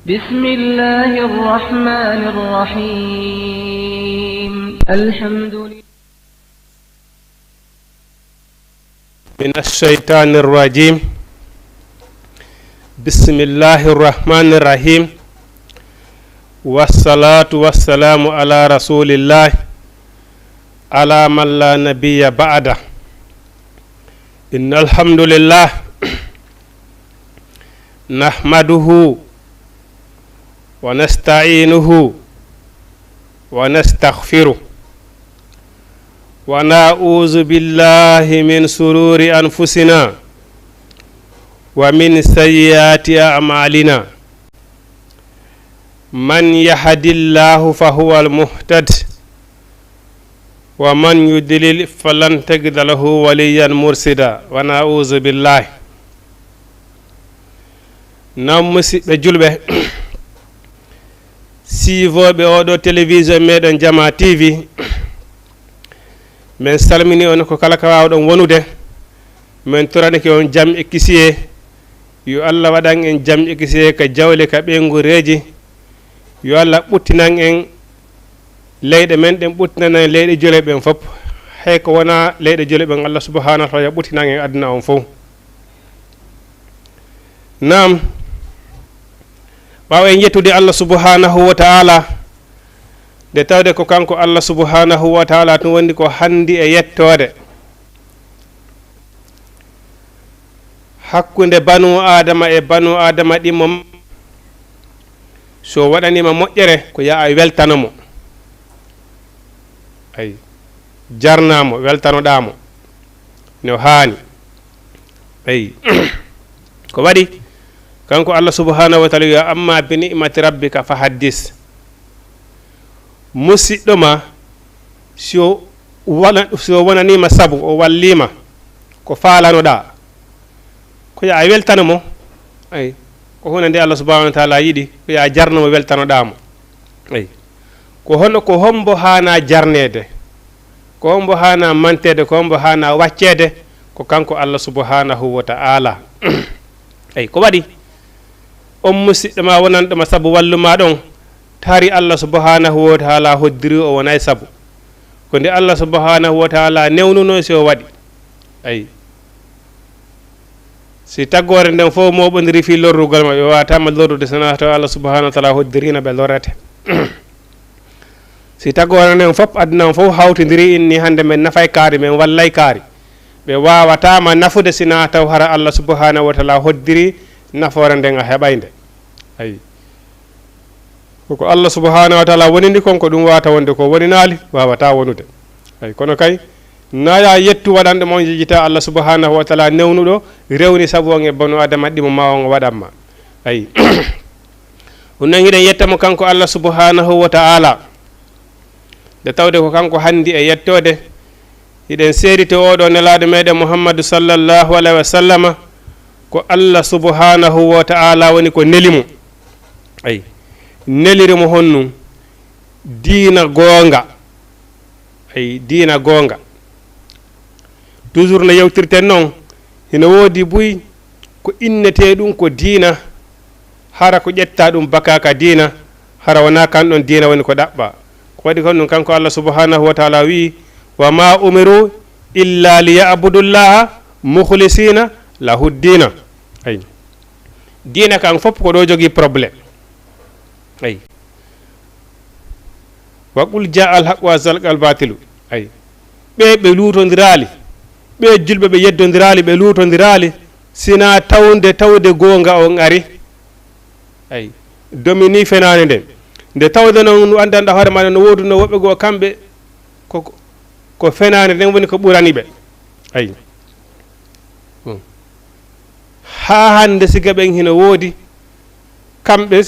بسم الله الرحمن الرحيم الحمد لله من الشيطان الرجيم بسم الله الرحمن الرحيم والصلاة والسلام على رسول الله على من لا نبي بعده إن الحمد لله نحمده ونستعينه ونستغفره ونعوذ بالله من شرور أنفسنا ومن سيئات أعمالنا من يهد الله فهو المهتد ومن يضلل فلن تجد له وليا مرشدا ونعوذ بالله نمسي بجلبه siivoɓe oɗo télévision meɗen Jama TV min salmini on ko kala ka wawɗon wonude min toranike on jaam e kisiye yo Allah waɗan en jaam e kisiye ka jawle ka ɓengureji yo Allah ɓuttinan en leyɗe men ɗen ɓuttinan en leyɗe jole ɓen fof hay ko wona leyɗe jole ɓen Allah subhanahu wa ta'ala ɓuttinan en aduna on fof nam ɓawa en yettude Allah subhanahu wa ta'ala de tawde ko kanko Allah subhanahu wa ta'ala tun wondi ko handi e yettode hakkunde banu adama e banu adama ɗimmo so waɗanima moƴƴere ko ya a weltanomo ay jarnamo weltanoɗamo no haani ay ko waɗi kanko Allah subhanahu wa ta'ala ya amma bi ni'mati rabbika fa haddis musidɗo ma so wonanima sabu o wallima ko falanoɗa ko ya weltano mo ay ko hono nde Allah subhanahu wa ta'ala yiɗi ko ya jarnomo weltanoɗamo ay ko hono ko hombo hana jarnede ko hombo hana mantede ko hombo hana waccede ko kanko Allah subhanahu wa ta'ala ay ko waɗi on musidɗo ma wonanɗoma sabu walluma ɗon tari Allah subhanahu wa ta'ala hoddiri o wonay sabu ko nde Allah subhanahu wa ta'ala newnuno si o waɗi ay si taggore nden fof moɓodiri fi lorrugal ma ɓe watama lorrude sona taw Allah subhanahu wa ta'ala hoddirino ɓe lorrete si taggore nden fof aduna fof hawtodiri inni hande men nafay kaari men wallay kaari ɓe wawatama nafude sina taw hara Allah subhanahu wa ta'ala hoddiri nafoore nden a heɓayde ay koko Allah subhanahu wa ta'ala wonindi konko ɗum wata wonde ko woni naali wawata wonude ay kono kay naya yettu waɗanɗe mon jejita Allah subhanahu wa ta'ala newnuɗo rewni sabu on e banu adama ɗimo ma on waɗanma ay ɗum noon hiɗen yettamo kanko Allah subhanahu wa ta'ala nde tawde ko kanko handi e yettode hiɗen seedito oɗo nelaɗo meɗen Muhammadu sallallahu alayhi wa sallama ko Allah subhanahu wa ta'ala woni ko nelimo ay nelirimo honnu diina goonga ay diina goonga toujours no yewtirten noon hino woodi buy ko innete ɗum ko diina hara ko ƴetta ɗum bakaka diina hara wona kanɗon diina woni ko ɗaɓɓa ko waɗi kon ɗum kanko Allah subhanahu wa ta'ala wi wa ma umiru illa liya'budullaha mukhlisina lahu diina ay diina kan fof ko ɗo jogui probléme ay wa qul jaa al haq wa zalqa al batilu ay ɓe luutodirali ɓe julɓe ɓe yeddodirali ɓe luutodirali sina tawde gonga on ari ay domini fenade nden nde tawde noon andanɗa hoore maɗa no woodi no woɓɓe goo kamɓe ko fenade nden woni ko ɓurani ɓe ay ha hande siga ɓen hino woodi kamɓe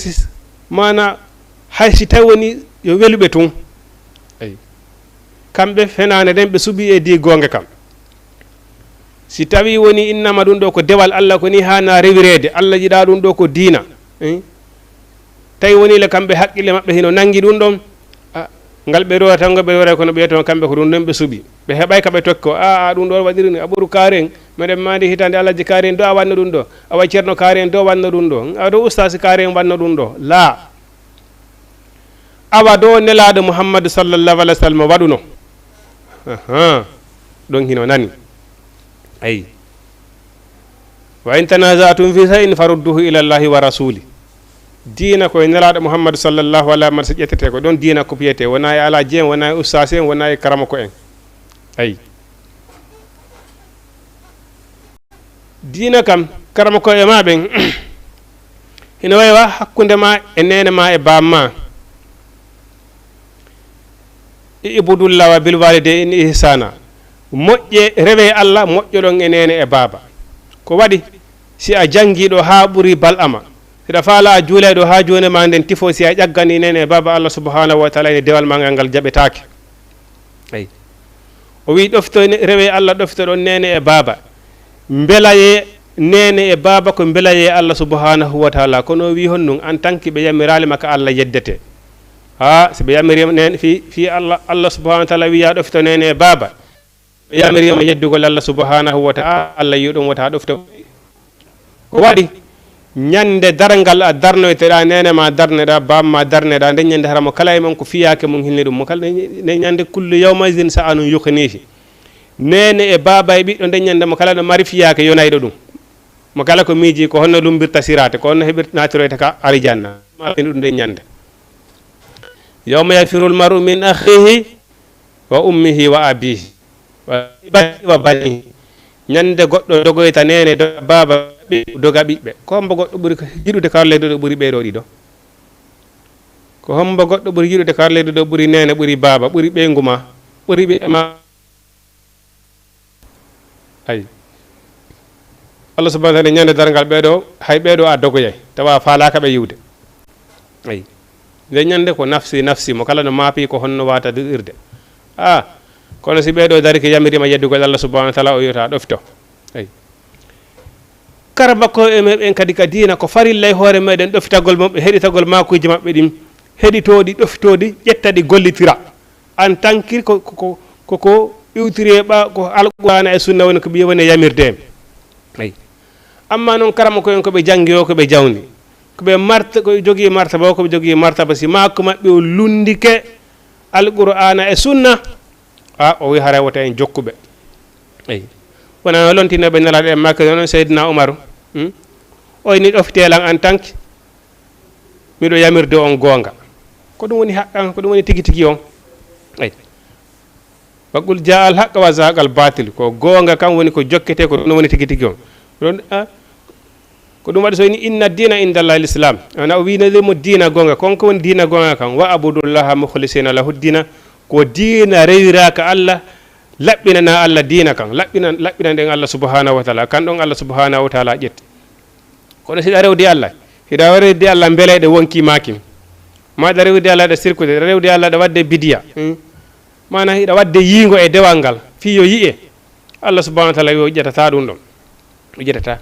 mana hay si tawi woni yo weluɓe tun ay kamɓe fenade nden ɓe suuɓi e di gonga kam si tawi woni innama ɗum ɗo ko dewal Allah ko ni hana rewirede Allah jiɗa ɗum ɗo ko diina tawi woni le kamɓe haqqille maɓɓe hino nangi ɗum ɗon ngal ɓe rowata ngo ɓe wora kono ɓe ton kamɓe ko ɗum ɗon ɓe suuɓi ɓe heɓay ka ɓe tokko a ɗum ɗo waɗiri ni a ɓuuru kaaren meɗen mandi hitande alaji kaari en do a wanno ɗum ɗo awa ceerno kaari en do wanno ɗum ɗo aɗo ustasi kaari en wanno ɗum ɗo la awa do nelaɗo muhammadou sallllahu alih w sallam waɗuno ɗon hino nani ayi wa in tanazatum fi shay'in farudduhu ila llahi wa rasuli diina koye nelaɗo muhammadou sallllahu alah mad so ƴettete ko ɗon diina ko piyete wona e alaji en wona e ustasi en wona e karama ko en ayi diina kam karama ko e ma ɓen hino waywa hakkude ma e nene ma e bamma ibudullah wa bil walidain ihsana moƴƴe rewe allah moƴƴoɗon e nene e baaba ko waɗi si a jangguiɗo ha ɓuuri bal'ama siɗa faala a juulayɗo ha joni ma nden tifo si a ƴaggani nene e baaba allah subhanahu wa taala ene dewal ma ngal jaɓetake ayi o wi ɗofto rewe allah ɗoftoɗon nene e baaba mbelaye nene e baaba ko mbelaye allah subhanahu wa taala kono wi honnum en tant que ɓe yamirali makka allah yeddete so ɓe yamirima nen fi allah subhanahu wa taala wiya ɗofto nene e baaba ɓe yamirima yeddugol allah subhanahu wa taala allah yi ɗum wata ɗofto ko waɗi ñande dargal a darnoyteɗa nene ma darneɗa bamma darneɗa nde ñande haramo kala e mon ko fiyake mum hilni ɗum mo kala nde ñande kullu yawmaidin sa anum yuknihi nene e baaba e ɓiɗɗo nde ñande mo kala ɗo mari fiyake yonayɗo ɗum mo kala ko miiji ko honno lumbirta sirate ko honno heɓirta natiroyta ka arijanna ɗum nde ñande yawma yafirul maru min akhihi wa ummihi wa abihi wa banihi ñande goɗɗo dogoyta nene doga baaba doga ɓiɓɓe ko hombo goɗɗo ɓuuri yiɗude karleyde ɗo ɓuuri ɓeɗo ɗiɗo ko hombo goɗɗo ɓuuri yiɗude karleyde ɗo ɓuuri nene ɓuuri baaba ɓuuri ɓeygu ma ɓuuri ɓe ma ayi allah subahana taala ñande dargal ɓeɗo hay ɓeɗo a dogoyay tawa falaka ɓe yiwde ayi nde ñande ko nafsi nafsi mo kala no maapi ko honno wata irde kono si ɓeɗo dari ko yamirima yeddugol allah subahana taala o wiyata ɗofto ayi kara makko e meɗen kadi ka diina ko farilla e hoore meɗen ɗofitagol maɓɓe heɗitagol makuji maɓɓe ɗin heɗitoɗi ɗofitoɗi ƴettaɗi gollitira en tant que koko iwtiri ɓa ko alqur'ana e sunna woni ko ɓiye woni yamirde ayi amma noon karama koyen koɓe janggi o koɓe jawni koɓe marta koɓe jogui martaba o koɓe jogui martaba si makko maɓɓe o lundike alqur'ana e sunna o wi hara wota en jokkuɓe ayi wona lontinoɓe nelaɗo en makka noon seydina oumaru o ni ɗoftelan en tant que miɗo yamirde on gonga ko ɗum woni haqqan ko ɗum woni tigui tigui on ayi waqul jaa al haqqa wa zahaqa al batil ko gonga kam woni ko jokkete ko ɗum woni tigui tigui on ɗon ko ɗum waɗi so ni inna dina indallahi l'islam ana o winademo dina gonga konko woni dina gonga kam wa abudullaha mukhlisina lahu dina ko dina rewiraka allah laɓɓinana allah dina kan laɓɓina nden allah subhanahu wa taala kan ɗon allah subhanahu wa taala ƴetti kono siɗa rewdi allah hiɗa rewdi allah beeleɗe wonki makin maɗa rewdi allah ɗa sirkude rewdi allah ɗa wadde bidiya mana hiɗa wadde yiigo e dewal ngal fi yo yiye allah subhanahu wa taala yo ƴettata ɗum ɗon o ƴettata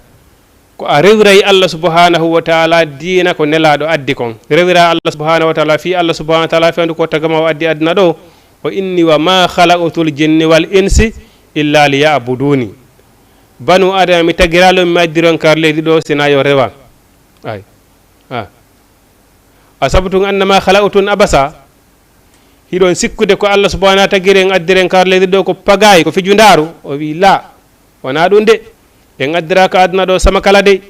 ko a rewray allah subhanahu wa taala dina ko nelaɗo addi kon rewira allah subhanahu wa taala fi allah subhanahu wa taala fewde ko tagama o addi aduna ɗo o inni wa ma khalaqtul jinni wal insi illa liya'buduni banu adama mi tagiralo mi addiron kar leydi ɗo sina yo rewa ay asabtum annama khalaqtun abasa hiɗon sikkude ko allah subhanahu wa tagiren addiren kar leydi ɗo ko pagayi ko fiju ndaru o wi la wona ɗum de en addira ko aduna ɗo sama kala dey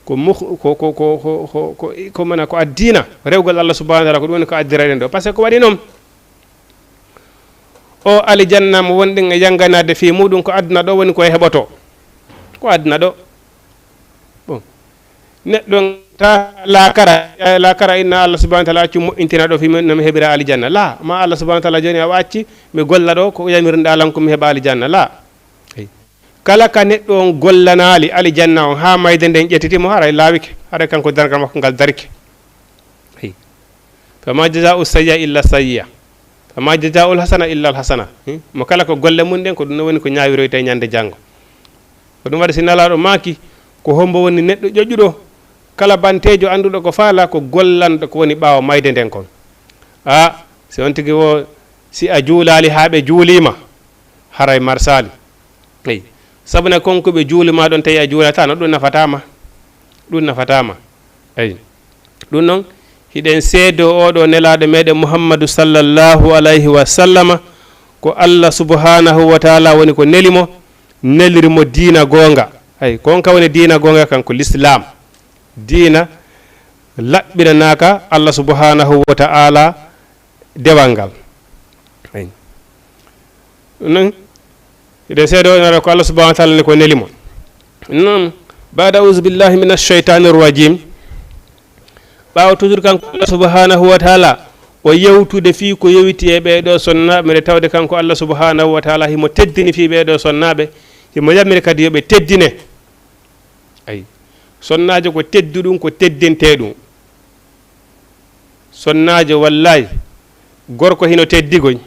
ko mana ko addina rewgol allah subhanahu wa taala ko ɗum woni ko addiraɗen ɗo par ce que ko waɗi noon o alijanna mo wonɗen e yanganade fi muɗum ko aduna ɗo woni koye heɓoto ko aduna ɗo bon neɗɗo ta lakara inna allah subhanahu wa taala accu moƴƴintina ɗo fi nomi heɓira alijanna la ma allah subhanahu wa taala joni a acci mi golla ɗo ko yamirnde alan ko mi heɓa alijanna la kala ka neɗɗo on gollanali alijanna on ha mayde nden ƴettitimo haray laawike haɗa kanko dargal makko ngal darike fama jazau sayya illa sayya fama jazaul hasana illa al hasana mo kala ko golle mum ɗen ko ɗum woni ko ñawiroyta ñande janggo ko ɗum waɗi si nalaɗo maaki ko hombo woni neɗɗo ƴoƴƴuɗo kala bantejo anduɗo ko faala ko gollanɗo ko woni ɓaawa mayde nden kon si on tigi wo si a juulali ha ɓe juulima haray marsali eyi sabuna konko be juulima don tawi a juulata no ɗum nafatama ay ɗum noon hiɗen seedo oɗo nelaɗo meɗen muhammadu sallllahu alayhi wa sallama ko allah subhanahu wa taala woni ko nelimo nelirimo diina gonga ay konka woni diina gonga kanko l'islam diina laɓɓinanaka allah subhanahu wa taala dewal ngal ay non hiɗen seedo oɗo ko allah subhanahu wa taala ni ko nelimo non bada auzu billahi min alcheytani rrajim ɓaawa toujours kanko allah subhanahu wa taala o yewtude fii ko yewiti e ɓeeɗo sonnaɓe mbiɗa tawde kanko allah subhanahu wa taala himo teddini fii ɓeeɗo sonnaɓe himo yammiri kadi yoɓe teddine ayi sonnajo ko teddu ɗum ko teddinte ɗum sonnajo wallahi gorko hino teddigoy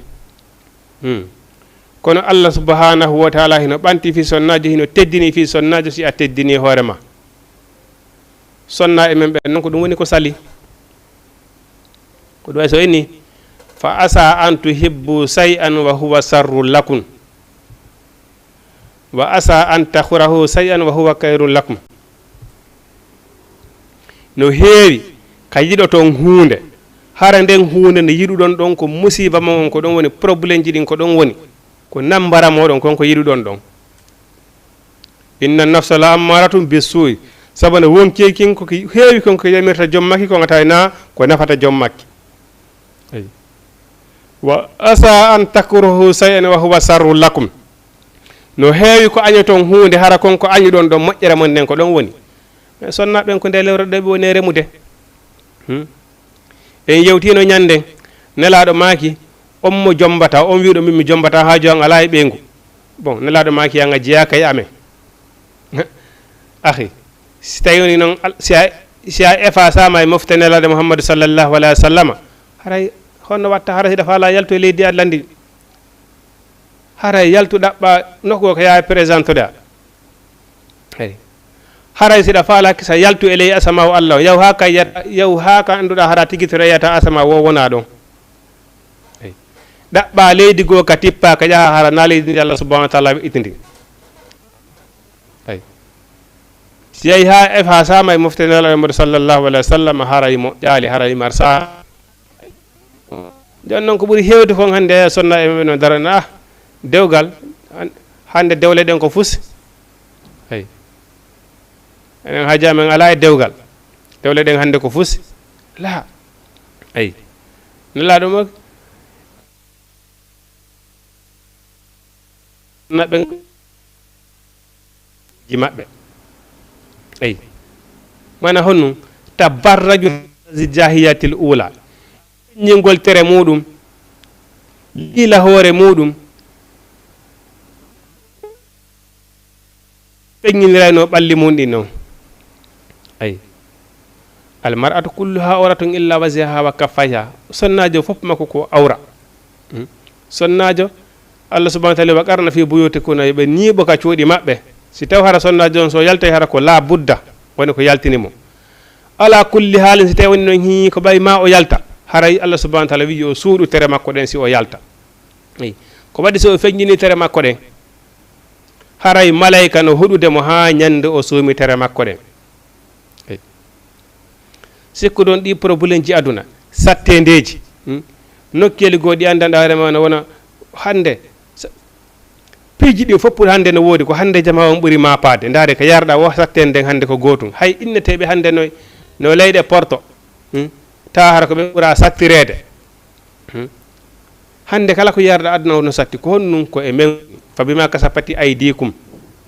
kono allah subhanahu wa taala hino ɓanti fi sonnajo hino teddini fi sonnajo si a teddini hoorema sonna e men ɓe noon ko ɗum woni ko sali ko ɗum way so inni fa asa an tuhibbu shay'an wa huwa sarru lakum wa asa an takhurahu shay'an wa huwa khayrun lakum no heewi ka yiɗoton huunde hara nden huunde nde yiɗuɗon ɗon ko musiba ma on ko ɗon woni probléme ji ɗin ko ɗon woni ko nambara moɗon konko yiɗuɗon ɗon inna nafsa la ammaratum bisuu'i sabu ne wonki kin ko heewi konko yamirta jommaki ko ngata na ko nafata jommaki ay wa asa an takruhu shay'an wa huwa sarru lakum no heewi ko añoton huunde hara konko añuɗon ɗon moƴƴere mon nden ko ɗon woni mais sonnaɓen ko nde lewreɗe ɓe woni remude en yewtino ñande nelaɗo maaki on mo jombata on wiɗo min mi jombata haaju an ala e ɓeygu bon nelaɗo maaki yanga jeyaka e amen ahi si tawi woni noon si a effasama e mofte nelaɗo mouhammadou sallllahu alayhi wa sallama haray honno watta hara hiɗa faala yaltu e leydi allah ndi haray yaltu ɗaɓɓa nokku ko yaa présente ɗa hey haray siɗa faala kisa yaltu e ley asama o allah yaw ha ka yaw ha ka annduɗa hara tigitoro yeyata asama wo wona ɗon hey ɗaɓɓa leydi goo ka tippa ka ƴaha hara na leydi ndi allah subahanahu wa taala itindi hey si yehi ha efa sama e mofte nelaɗo mode sallllahu alayhi wa sallam haraymo ƴaali haraymo ar sa jon noon ko ɓuuri hewde kon hannde sonna e no darana dewgal hande dewle ɗen ko fusi hey enen haaji amen ala e dewgal dewle ɗen hande ko fusi la ay nelaɗo mo naɓe ji maɓɓe ay mana honnu tabarraju jahiyatil ula ñingol tere muɗum liila hoore muɗum peññinirayno ɓalli mum ɗi noon ay almar'atu kulluha awratun illa wajhaha wa kaffayha sonnajo fof makko ko awra sonnajo allah subahana taala wa qarna fi buyutikuna yoɓe niiɓo ka cuuɗi maɓɓe si taw hara sonnajo on so yaltay hara ko la budda woni ko yaltinimo ala kulli haalin si tawi woni noon hi ko ɓay ma o yalta haray allah subahana taala wi o suuɗu tere makko ɗen si o yalta ay ko waɗi so o feññini tere makko ɗen haray malayka no huɗudemo ha ñande o suumi tere makko ɗen ay sikku ɗon ɗi probléme ji aduna sattendeji nokkeli goo ɗi andanɗa hoorema no wona hande piiji ɗi fof hande no woodi ko hande jama on ɓuuri mapade ndaade ko yarɗa wo sattende nden hande ko gootum hay inneteɓe hande no leyɗe porto ta hara ko ɓe ɓuura sattirede hande kala ko yarɗa aduna no satti ko honnum ko e men fa bima kasapati aydikum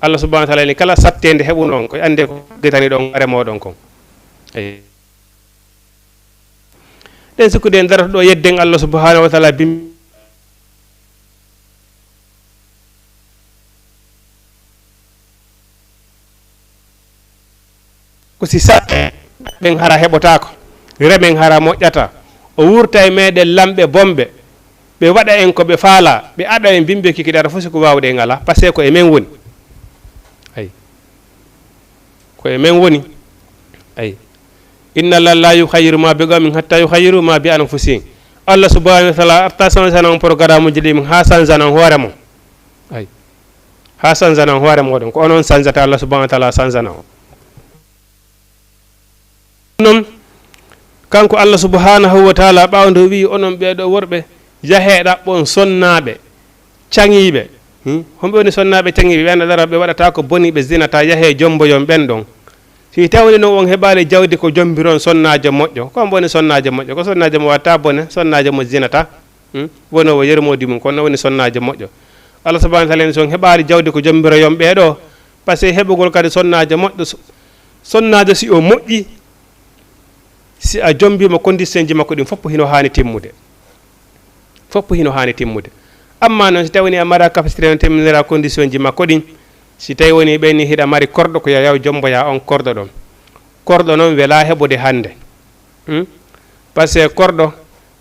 allah subahana taala ni kala sattende heɓunon ko ande ko getani ɗon remoɗon kon eyi ɗen sikkude en darata ɗo yedden allah subahanahu wa taala bim ko si satte ɓen hara heɓotako remen hara moƴƴata o wurta e meɗen lamɓe bomɓe ɓe waɗa en ko ɓe faala ɓe aɗa en bimɓe kikiɗara fof siko wawde en ala par ce que ko e men woni ay ko e men woni ay inna allah la yukhayyiru ma bi qawmin hatta yukhayyiru ma bi anfusihim allah subhanahu wa taala arta sansanan programme uji ɗi min ha sansanan hoore mum ay ha sanzana hoore moɗon ko onon sanzata Allah subhanahu wa ta'ala sanzana o non kanko Allah subhanahu wa ta'ala ɓawdo wi onon ɓeɗo worɓe yahe ɗaɓɓon sonnaɓe caŋiɓe homɓe woni sonnaɓe caŋiɓe ɓe andadara ɓe waɗata ko boni ɓe zinata yahe jomboyon ɓen ɗon si tawni noon on heɓali jawdi ko jombiron sonnajo moƴƴo ko woni sonnajo moƴƴo ko sonnajo mo watta bone sonnajo mo zinata wono o yermodi mum kono woni sonnajo moƴƴo Allah subhanahu wa ta'ala en son heɓali jawdi ko jombiroyon ɓeɗo par ce que heɓugol kadi sonnajo moƴƴo sonnajo si o moƴƴi si a jombima condition ji makko ɗin foppo hino hani timmude foppo hino hani timmude amma noon si tawni a mara capacité on temminira condition ji makko ɗin si tawi woni ɓenni hiɗa mari korɗo ko yaw jomboya on korɗo ɗon korɗo noon wela heɓude hande par ce que korɗo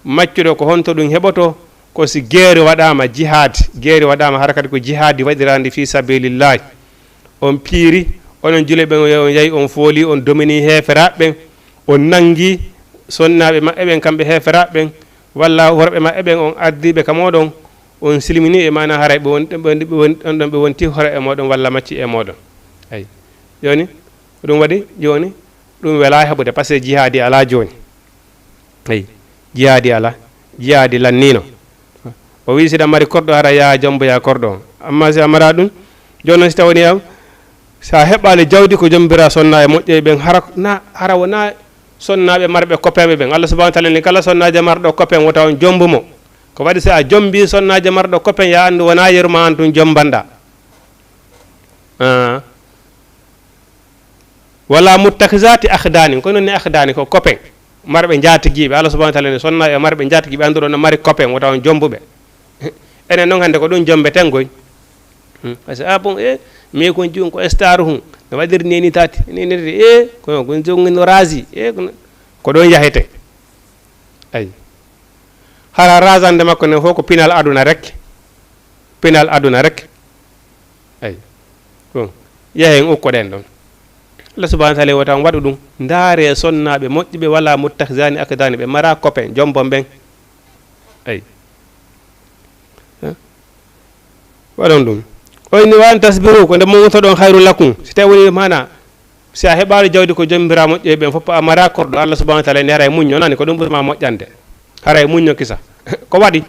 maccuɗo ko honto ɗum heɓoto ko si gueeri waɗama jihad gueeri waɗama hara kadi ko jihadi waɗirandi fi sabilillahi on piiri onon juule ɓen on yahi on fooli on domini heferaɓe ɓen on nangi sonnaɓe maɓɓe ɓen kamɓe heferaɓe ɓen walla worɓe maɓɓe ɓen on addiɓe ka moɗon on silmini e mana haray on ɗon ɓe wonti hore e moɗon walla macci e moɗon ayi joni ɗum waɗi joni ɗum wela heɓude par ce que jihadi ala joni ayi jihadi ala jihadi lannino o wi siɗa mari korɗo hara yaha jomboya korɗo on amma si a mara ɗum joni noon si tawni am sa heɓali jawdi ko jombira sonna e moƴƴe ɓen hara wona sonnaɓe marɓe copain ɓen Allah subhanahu wa ta'ala ni kala sonnaje marɗo copain wota on jombumo ko waɗi so a jombi sonnaje marɗo copain ya andu wona yeruma an tun jombanɗa wala muttakisati akhdani ko nonni akhdani ko copain marɓe jatiguiɓe Allah subhanahu wa ta'ala ni sonna e marɓe jatiguiɓe anduɗo no mari copain wota on jombuɓe enen noon hande ko ɗum jombeten goy par ce que bon mi kon jum ko star hum no waɗiri neni tati nenirde ko jongino rasi ko ɗon yahete ayi hara rasande makko ne fof ko pinal aduna rek ayi bon yahen ukkoɗen ɗon Allah subhanahu wa ta'ala wata waɗu ɗum ndaare sonnaɓe moƴƴiɓe wala muttakhisani akdani ɓe mara copain jombon ɓen ayi waɗon ɗum oyni wani tasbiru ko nde mogoto ɗon hayru lakum si tawi woni mana si a heɓali jawdi ko jombira moƴƴe ɓen fof a mara korɗo Allah subhanahu wa ta'ala ni haray muñño nani ko ɗum ɓurma moƴƴande haray muñño kisa ko waɗi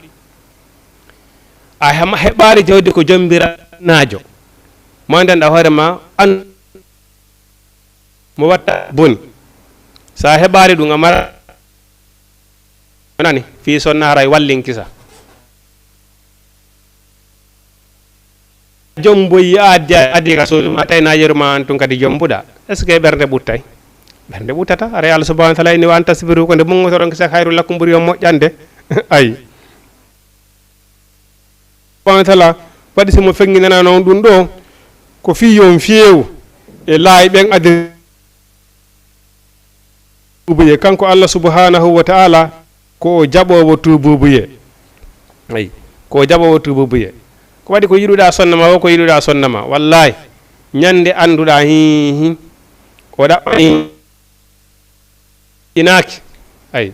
a heɓali jawdi ko jombira naajo mo andanɗa hoorema an mo watta boni sa heɓali ɗum a mara nani fi sonna haray wallin kisa jomboyi addi ka soduma tawi na yeruma an tun kadi jombuɗa est ce que ɓerde ɓuttay ɓerde ɓuttata ara Allah subhanahu wa ta'ala ni wa an tasbiru ko nde mungotoɗon kisa hayru lakum ɓuuri on moƴƴande ayi subhanahu wa ta'ala waɗi simo fenginana noon ɗum ɗo ko fiyon feewu e laayi ɓen adi tubuye kanko Allah subhanahu wa ta'ala ko jaɓowo tububuye ayi ko jaɓowo tububuye ko waɗi ko yiɗuɗa sonnama o ko yiɗuɗa sonnama wallahi ñande anduɗa hi o ɗaɓɓani inaki ayi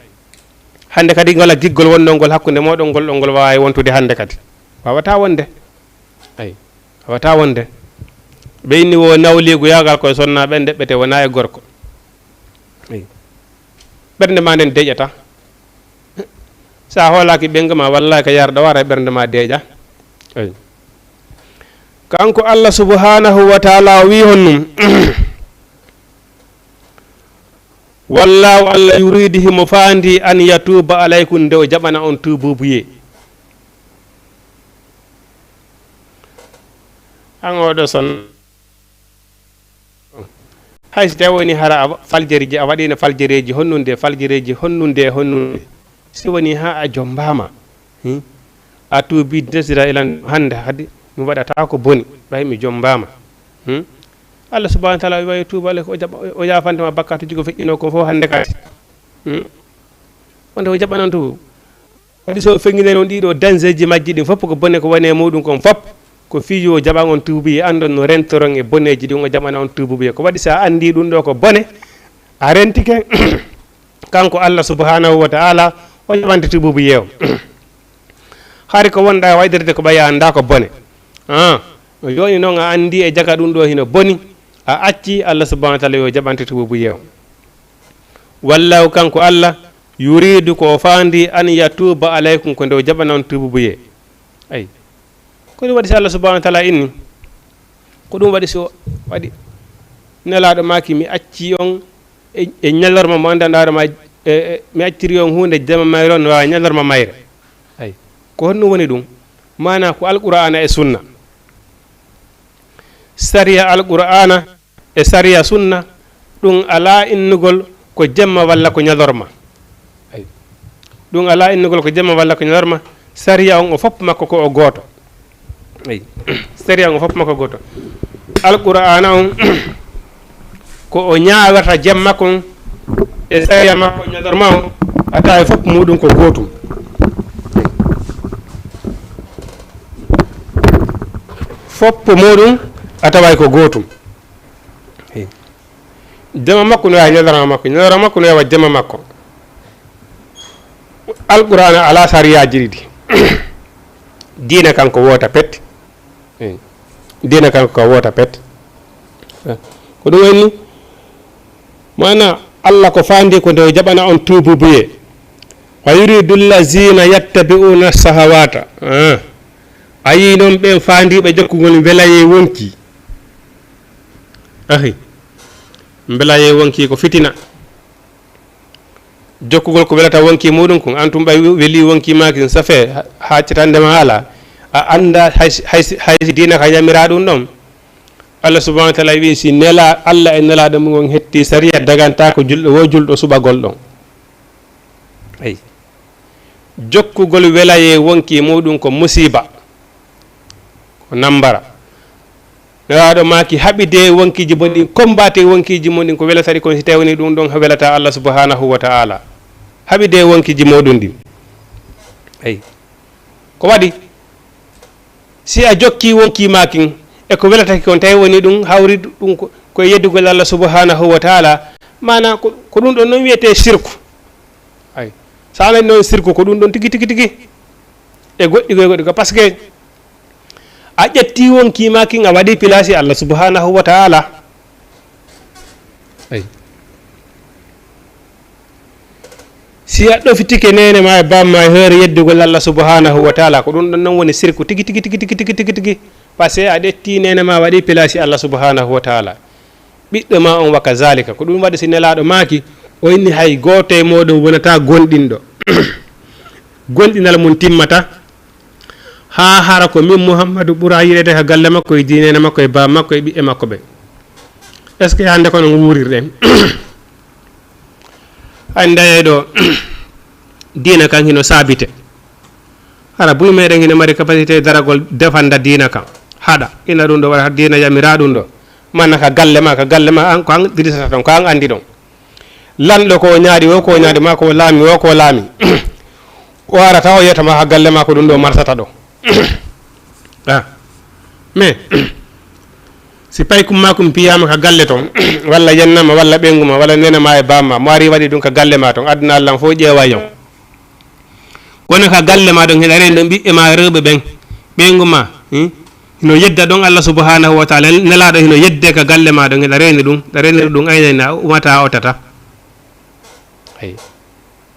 hande kadi ngala giggol wonɗol ngol hakkude moɗon ngol ɗon ngol wawi wontude hande kadi wawata wonde ayi wawata wonde ɓe inni wo nawligu yagal koye sonna ɓen deɓɓete wona e gorko ayi ɓernde ma nden deƴata sa hoolaki ɓengama wallahi ko yarɗo wara e ɓernde ma deeƴa ayi kanko Allah subhanahu wa ta'ala wi honnum wallahu Allah yuridihi mo faandi an yatuba alaykum nde o jaɓana on tububuye an oɗo son hay so tawi woni hara faljeriji a waɗino faljereji honnunde si woni ha a jombama a tuubi desira ilan hande hadi mi waɗata ko boni ɓay mi jombama Allah subhanahu wa ta'ala wawi tuuba ale o yafantema bakkatuji ko feƴƴino ko fof hande kadi wonde o jaɓanan tubu waɗi so feŋŋine noon ɗiɗo danger ji majji ɗin fof ko bone ko woni e muɗum kon fof ko fiyo o jaɓan on tuubuye andon no rentoron e boneji ɗin o jaɓana on tuubuye ko waɗi sa andi ɗum ɗo ko bone a rentike kanko Allah subhanahu wa ta'ala o jaɓante tububuye o hari ko wonɗa waydirde ko ɓaya anda ko bone o yoni noon a andi e jaga ɗum ɗo hino boni a acci Allah subhanahu wa ta'ala yo jaɓante tubu yew wallahu kanko Allah yuridu ko fandi an yatuba alaykum ko nde jaɓana on tubu ye ay ko ɗum waɗi so Allah subhanahu wa ta'ala inni ko ɗum waɗi so waɗi nelaɗo maki mi acci on e ñallorma mo andanɗaɗo ma mi acciri on hunde jama mayre on wawa ñallorma mayre ay ko honɗum woni ɗum mana ko alqur'ana e sunna sariya alqur'ana e sariya sunna ɗum ala innugol ko jemma walla ko ñalorma ay ɗum ala innugol ko jemma walla ko ñalorma sariya on o fopp makko ko o gooto ay sariya on o fopp makko gooto alqur'ana on ko o ñaawata jemma kon e sariya makko ñalorma on ata e fopp muɗum ko gootum foppo muɗum a taway ko gootum jama makko no yaha ñalorma makko ñalorma makko no yawa jama makko alqur'ana ala sariyaji ɗiɗi diina kanko woota pet diina kanko ko woota pet ko ɗum woni mana Allah ko fandi ko nde jaɓana on tububuye wa yuridu llazina yattabi'una sahawata a yi noon ɓen fandiɓe jokkugol welaye wonki ahi mbelaye wonki ko fitina jokkugol ko welata wonki muɗum kon antum ɓay weli wonki maki safe haccatandema haala a anda hay dina ka yamira ɗum ɗon Allah subhanahu wa ta'ala wi si nela Allah e nelaɗo mum on hetti sariya daganta ko julɗo wo julɗo suɓagol ɗon ay jokkugol welaye wonki muɗum ko musiba ko nambara nelaɗo maki haɓide wonkiji bonɗi kombate wonkiji muɗum ko welatari kon si tawni ɗum ɗon welata Allah subhanahu wa ta'ala haɓide wonkiji muɗum ɗi ay ko waɗi si a jokki wonki makin e ko welataki kon tawi woni ɗum hawri ɗum koye yeddugol Allah subhanahu wa ta'ala mana ko ɗum ɗon noon wiyete sirku ay sa alani noon sirku ko ɗum ɗon tigi tigi tigi e goɗɗi ko par ce que a ƴetti wonki makin a waɗi pilasi Allah subhanahu wa ta'ala ay si a ɗofitike nene ma e bamma e heere yeddugol Allah subhanahu wa ta'ala ko ɗum ɗon noon woni sirku tigi tigi tigi tigi tigi tigi tigi par ce que a ɗetti nene ma waɗi pilasi Allah subhanahu wa ta'ala ɓiɗɗo ma on waka zalika ko ɗum waɗi si nelaɗo maki o inni hay goto e moɗon wonata gonɗinɗo gonɗinal mum timmata ha hara ko min Muhammadu ɓuura yiɗede ka galle makko e dinene makko e baba makko e ɓiɓɓe makko ɓe est ce que hande kono wurirɗen hande ɗo dina kan hino sabite hara buy meɗen hino mari capacité daragol defanda dina kan haɗa ina ɗum ɗo waɗa dina yamira ɗum ɗo manna ka galle ma an ko an dirisata ton ko an andi ɗon lanɗo ko ñaaɗi o ko ñaaɗi ma ko laami o ko laami o arata o yiyatama ha galle ma ko ɗum ɗo marsata ɗo mais si paykum makum piyama ka galle ton walla yennama walla ɓenguma walla nenema e bamma mo ari waɗi ɗum ka galle ma ton aduna Allah fo ƴeewa yon kono ka galle ma ɗon heɗa reni ɗon ɓiɓɓe ma rewɓe ɓen ɓenguma hino yedda ɗon Allah subhanahu wa ta'ala nelaɗo hino yedde ka galle ma ɗon heɗa reni ɗum aynani a umata otata ay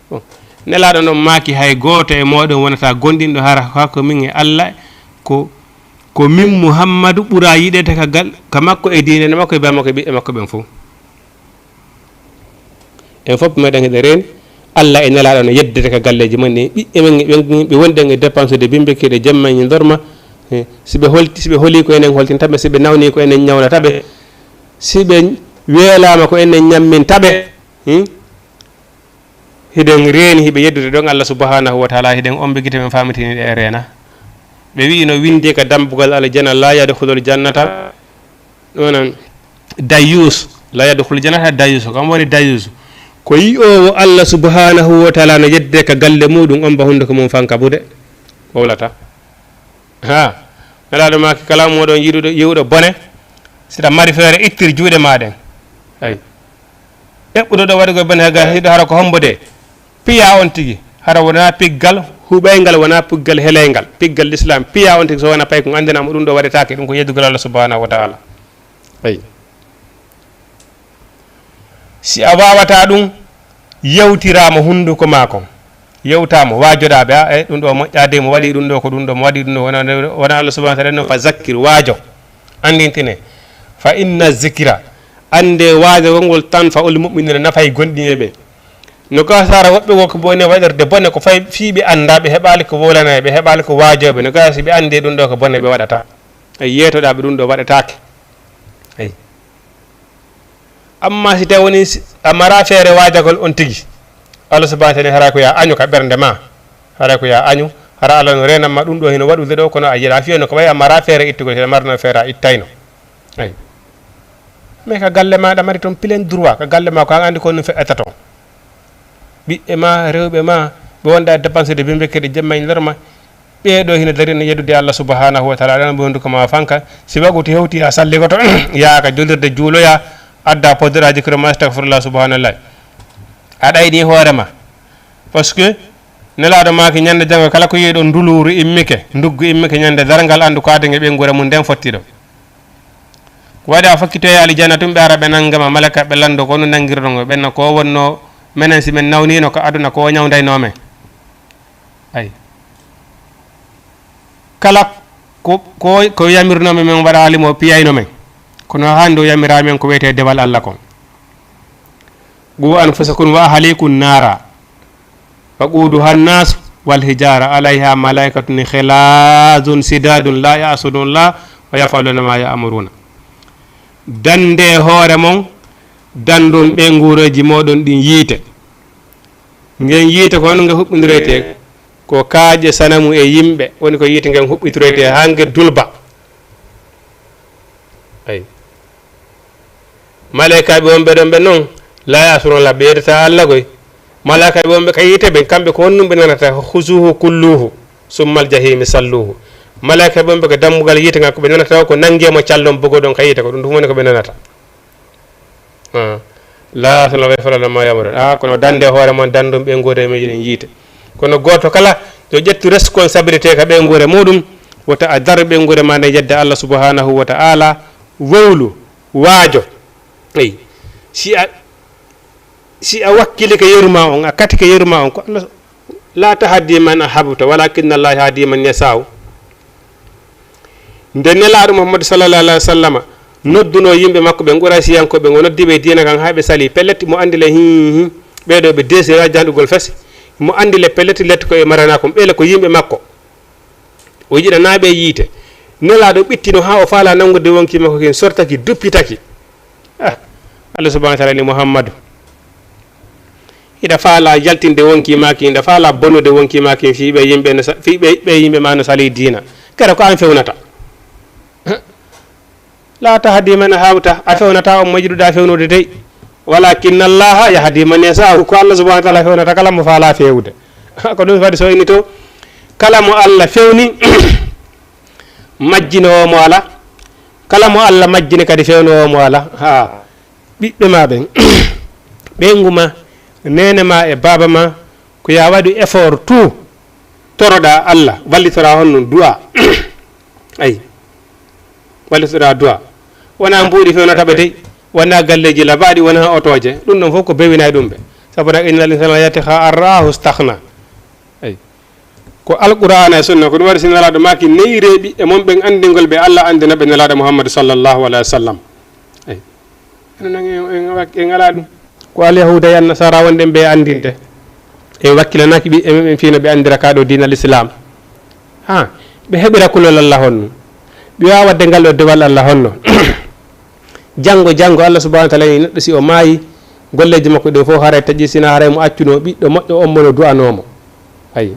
bon nelaɗo noon maki hay goto e moɗon wonata gonɗinɗo hara hako min e Allah ko min Muhammadu ɓuura yiɗede ka makko e dinene makko e bamakko e ɓiɓɓe makko ɓen fof en fof meɗen heɗe reni Allah e nelaɗo no yeddete ka galleji men ni ɓiɓɓe men ɓe wonɗen e dépense de bimbekiɗe jemma ñi dorma siɓe holi ko enen holtintaɓe siɓe nawni ko enen ñawnataɓe siɓe weelama ko enen ñammintaɓe hiɗen reeni hiɓe yeddude ɗon Allah subhanahu wa ta'ala hiɗen omɓe guite men famitiniɗe e reena ɓe wi no windi ka dambugal aljana la yadkhulul jannata onan dayus la yadkhulul jannata dayus kam woni dayus ko yi'owo Allah subhanahu wa ta'ala no yedde ka galle muɗum on ba hunde ko mum fankabude wowlata ha nelaɗo maki kala moɗon yiwɗo bone siɗa mari feere ittir juuɗe maɗen ay eɓɓuɗo ɗo waɗi koye bone haga hiɗo hara ko hombo de piya on tigi hara wona piggal huɓaygal wona puggal helaygal piggal l'islam piya on tigi so wona pay ko andanama ɗum ɗo waɗetake ɗum ko yeddugal Allah subhanahu wa ta'ala ayi si a wawata ɗum yewtirama hunduko mako yewtama wajoɗaɓe a ɗum ɗo moƴƴade mo waɗi ɗum ɗo ko ɗum ɗo mo waɗi ɗum ɗo wona Allah subhanahu wa ta'ala no fa zakkir wajo andintine fa inna zikra ande waajo wongol tan fa ul mu'minina nafay gonɗiɓe ɓe no ga sara woɓɓe wonko bone waɗorde bone ko fay fiiɓe anda ɓe heɓali ko wolana ɓe heɓali ko waajoɓe no ga si ɓe ande ɗum ɗo ko bone ɓe waɗata ay yetoɗaɓe ɗum ɗo waɗetake ay amma si tawi woni a mara feere waajagol on tigi Allah subhanahu wa ta'ala hara ko ya añu ka ɓernde ma hara ko ya añu hara Allah no renanma ɗum ɗo hino waɗude ɗo kono a yiɗa fiyano ko wayi a mara feere ittugol seɗa marno feere a ittayno ay mais ka galle maɗa mari toon plein droit ka galle ma ko an andi ko no feƴƴata toon ɓiɓɓe ma rewɓe ma ɓe wonda dépense de bimbe kadi jemma e nder ma ɓeeɗo hino dari no yeddude Allah subhanahu wa ta'ala aɗana bondu ko ma fanka si waguti hewti a salligoto yaaka jolirde juuloya adda podiraji kiro ma astagfirullah subhanallah aɗa yiɗi hoorema par ce que nelaɗo maki ñande janggo kala ko yiiɗo nduluru immike nduggu immike ñande dargal andu ko adege ɓengure mum nden fottiɗo waɗi a fakkitoye alijanna tum ɓe ara ɓe nanggama malaka ɓe lando ko no nanguirɗogo ɓenna ko wonno menen si men nawnino ko aduna ko ñawdaynomen ay kala ko yamirnomen men waɗa alimo piyayno men kono hande o yamiramen ko wiyete dewal Allah kon gu anfusakum wa ahlikum nara waquduha nnas wal hijara alayha malaikatun khilazun sidadun la ya'sudun wa yaf'aluna ma ya'muruna dande hoore mon dandon ɓe nguuroji moɗon ɗin yiite ngen yiite ko hono nge huɓɓidirete ko kaaƴe sanamu e yimɓe woni ko yiite ngen huɓɓitorete ha nge dulba ay malaikaɓe wonɓe ɗon ɓe noon la yasunola ɓe yedata Allah koy malaikaɓe wonɓe ka yiite ɓe kamɓe ko honnum ɓe nanata husuhu kulluhu summal jahimi salluhu malaikaɓe wonɓe ko dammugal yiite ngal ko ɓe nanata ko nanguemo callon bogoɗon ka yiite ko ɗum ɗum woni ko ɓe nanata la yasunola wayfalana ma yamura kono dande hoore mon dandum ɓe nguure meɗen yiite kono goto kala yo ƴettu responsabilité ka ɓe nguure muɗum wota a dar ɓe nguure ma nde yedde Allah subhanahu wa ta'ala wowlu waajo eyi si a wakkili ke yeruma on a kati ke yeruma on ko Allah la tahdi man ahbabta walakinna Allah yahdi man yasau nde nelaɗo Muhammad sallallahu alaihi wa sallam nodduno yimɓe makko ɓe Quraysiyankoɓe ngo noddiɓe diina kan ha ɓe sali pelletti mo andi le hi ɓeɗo ɓe desi janɗugol fes mo andi le pelletti letti ko e marana kom ɓeele ko yimɓe makko o yiɗanaɓe yiite nelaɗo ɓittino ha o faala nangude wonki makko kin sortaki duppitaki Allah subhanahu wa ta'ala ni Muhammadu ida faala jaltinde wonki maki ida faala bonude wonki maki fiɓe yimɓe ma no sali diina kara ko an fewnata la tahdi man hawta a fewnata on moƴƴiɗuɗa fewnude dey walakinna Allah yahdi man yasau ko Allah subhanahu wa ta'ala fewnata kala mo faala fewde ko ɗum fadi so ini to kala mo Allah fewni majjinowo mo ala kala mo Allah majjini kadi fewnowo mo ala ha ɓiɓɓe ma ɓen ɓenguma nene ma e baba ma ko ya waɗi effort tout toroɗa Allah wallitora honno du'a ayi wallitora du'a wona mbuuɗi fewnataɓe dey wona galleji labaɗi wona otoje ɗum ɗon fof ko bewinay ɗum ɓe sabuɗa innal insana yati ha arrahu stahna ayi ko alqur'ana e sunna ko ɗum waɗi si nelaɗo maki neyreɓi e mon ɓen andingol ɓe Allah andina ɓe nelaɗo Muhammadu sallllahu alayhi wa sallam ayi en ala ɗum ko alyahuda yan nasara wonɗen ɓe andinde en wakkilanaki ɓi emen fiino ɓe andira kaɗo dinal islam ha ɓe heɓira kulol Allah honno ɓe wawa wadde ngal ɗo dewal Allah honno janggo Allah subhanahu wa ta'ala ni neɗɗo si o maayi golleji makko ɗe fof haray taƴi sina haray mo accuno ɓiɗɗo moƴƴo on mono du'anomo ayi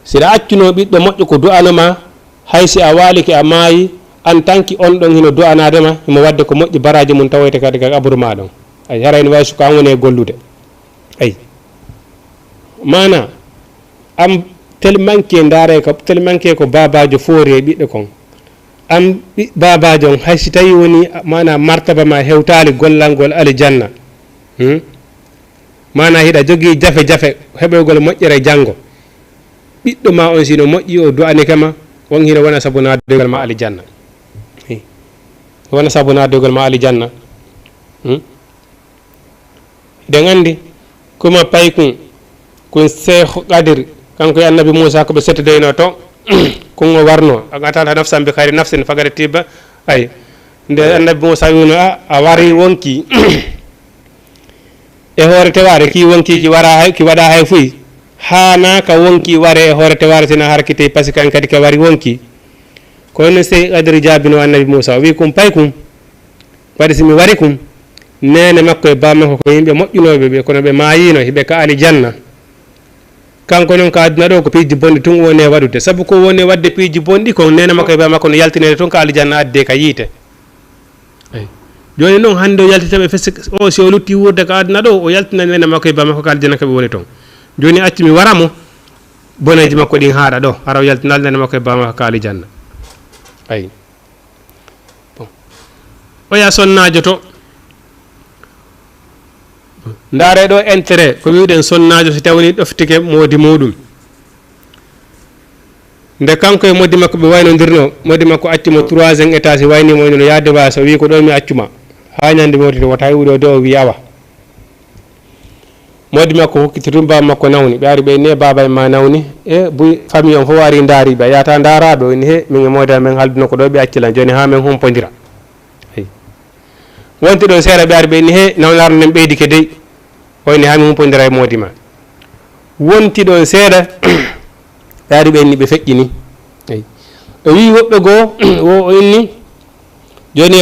siɗa accuno ɓiɗɗo moƴƴo ko du'anoma hay si a waliki a maayi en tant que on ɗon hino du'anadema himo wadde ko moƴƴi baraji mum tawoyte kadi ka aburu ma ɗon ay harayno way suko an woni e gollude ayi mana am tel manque ndaare ko tel manque ko babajo foori e ɓiɗɗo kon am babajo on hay si tawi woni mana martaba ma hewtali gollal ngol alijanna mana hiɗa jogii jafe jafe heɓoygol moƴƴere janngo ɓiɗɗo ma on sino moƴƴi o du'anike ma won hino wona sabu naadogol ma alijanna wona sabu naadogol ma alijanna ɗen anndi kuma pay kun cheikh qadir kanko e annabi moussa ko ɓe settodeyno toon kun o warno a gatata nafsan bi hayri nafsin fagade tibba ay nde annabi moussa wino a wari wonki e hoore teware ki wonki ki waɗa hay fuy hana ka wonki ware e hoore teware sina harkite par ce que an kadi ka wari wonki kono sey qadri jaabino annabi moussa o wi kum pay kum waɗi simi wari kum nene makko e bammakko ko yimɓe moƴƴunoɓe ɓe kono ɓe mayino hiɓe ka alijanna kanko noon ka aduna ɗo ko piiji bonɗi tun woni e waɗude saabu ko woni e wadde piiji bonɗi ko nene makko e bammakko no yaltinede toon ka alijanna adde ka yiite joni noon hannde o yaltitaɓe fes o si o lutti wurde ko aduna ɗo o yaltina nene makko e bammakko ko aljanna kaɓe woni toon joni acci mi waramo boneji makko ɗin haaɗa ɗo ara o yaltinal nene makko e bammakko ko alijanna ayi bon oya sonnajo to ndaare ɗo intérêt ko wiɗen sonnajo so tawni ɗoftike moodi muɗum nde kanko e moddi makko ɓe waynodirno moddi makko accimo 3e étage waynimo no yaade wasa wi ko ɗo mi accuma ha ñande modi to wota wuuro de o wi awa moddi makko hokkititum baba makko nawni ɓe ari ɓe ne baba e ma nawni e buy famille on fof wari daariɓe a yata daaraɓe woni he min e modi amen halduno ko ɗo ɓe accilan joni ha min humpodira wonti ɗon seeɗa ɓe ari ɓe ni he nawnarno nden ɓeydike dey oyni ha mi humpodira e modi ma wonti ɗon seeɗa ɓe ari ɓe inni ɓe feƴƴini o wi woɓɓe goo o inni joni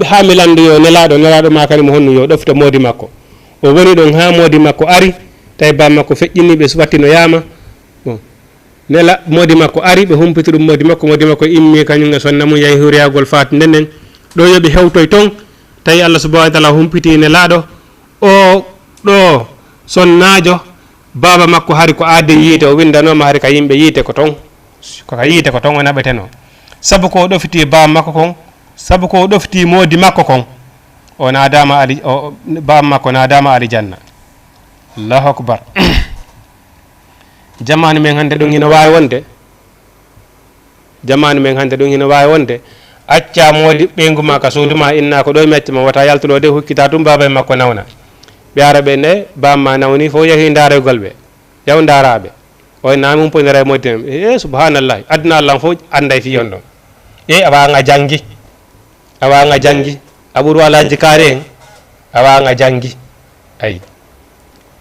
ha mi landoyo nelaɗo ma kadi mo honnu yo ɗofta modi makko o woni ɗon ha modi makko ari tawi bam makko feƴƴini ɓe wattino yama bon nela modi makko ari ɓe humpiti ɗum modi makko immi kañum e sonna mum yahi huriyagol fat ndenen ɗo yoɓe hewtoy toon tawi allah subahanahu wa taala humpiti nelaɗo o ɗo sonnajo baba makko hari ko aade yiite o windanoma hari ka yimɓe yiite ko toon koka yiite ko toon o naɓeteno sabu ko ɗofti baba makko kon sabu ko ɗofti modi makko kon o nadama baba makko nadama alijanna allahu akbar jamanu men hande ɗum hino wawi wonde jamanu men hande ɗum hino wawi wonde acca modi ɓeygu ma ka suuduma inna ko ɗo mi accima wata yaltuɗo de hukkita tum baba makko nawna ɓe ara ɓe nde bamma nawni fof yeehi daaroygol ɓe yaw daaraɓe o nami humpodira e moddi e subhanallahi aduna allah fof anda e fiyon ɗon a wanga janggi a ɓuuri walaji kaari en a wanga janggi ayi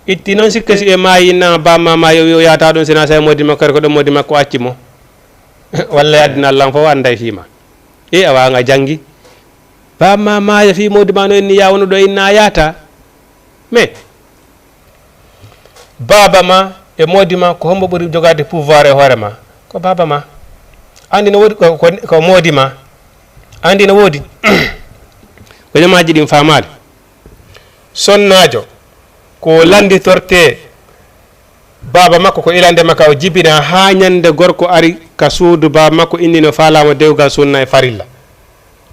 itti noon sikka si ɓe mayi innama bamma ma yo yata ɗum sina sa moddi makko ko ɗo moddi makko acci mo walla aduna allah fof anda e fiima a wanga janggi bamma maya fi modi ma no inni yawno ɗo inna yata mais baba ma e modi ma ko hombo ɓuri jogade pouvoir e hoore ma ko baba ma andi no woodi ko modi ma andi no woodi ko ñamaji ɗin famade sonnajo ko landitorte baba makko ko ilande makka o jibina ha ñande gorko ari ka suudu baba makko innino falama dewgal sunna e farilla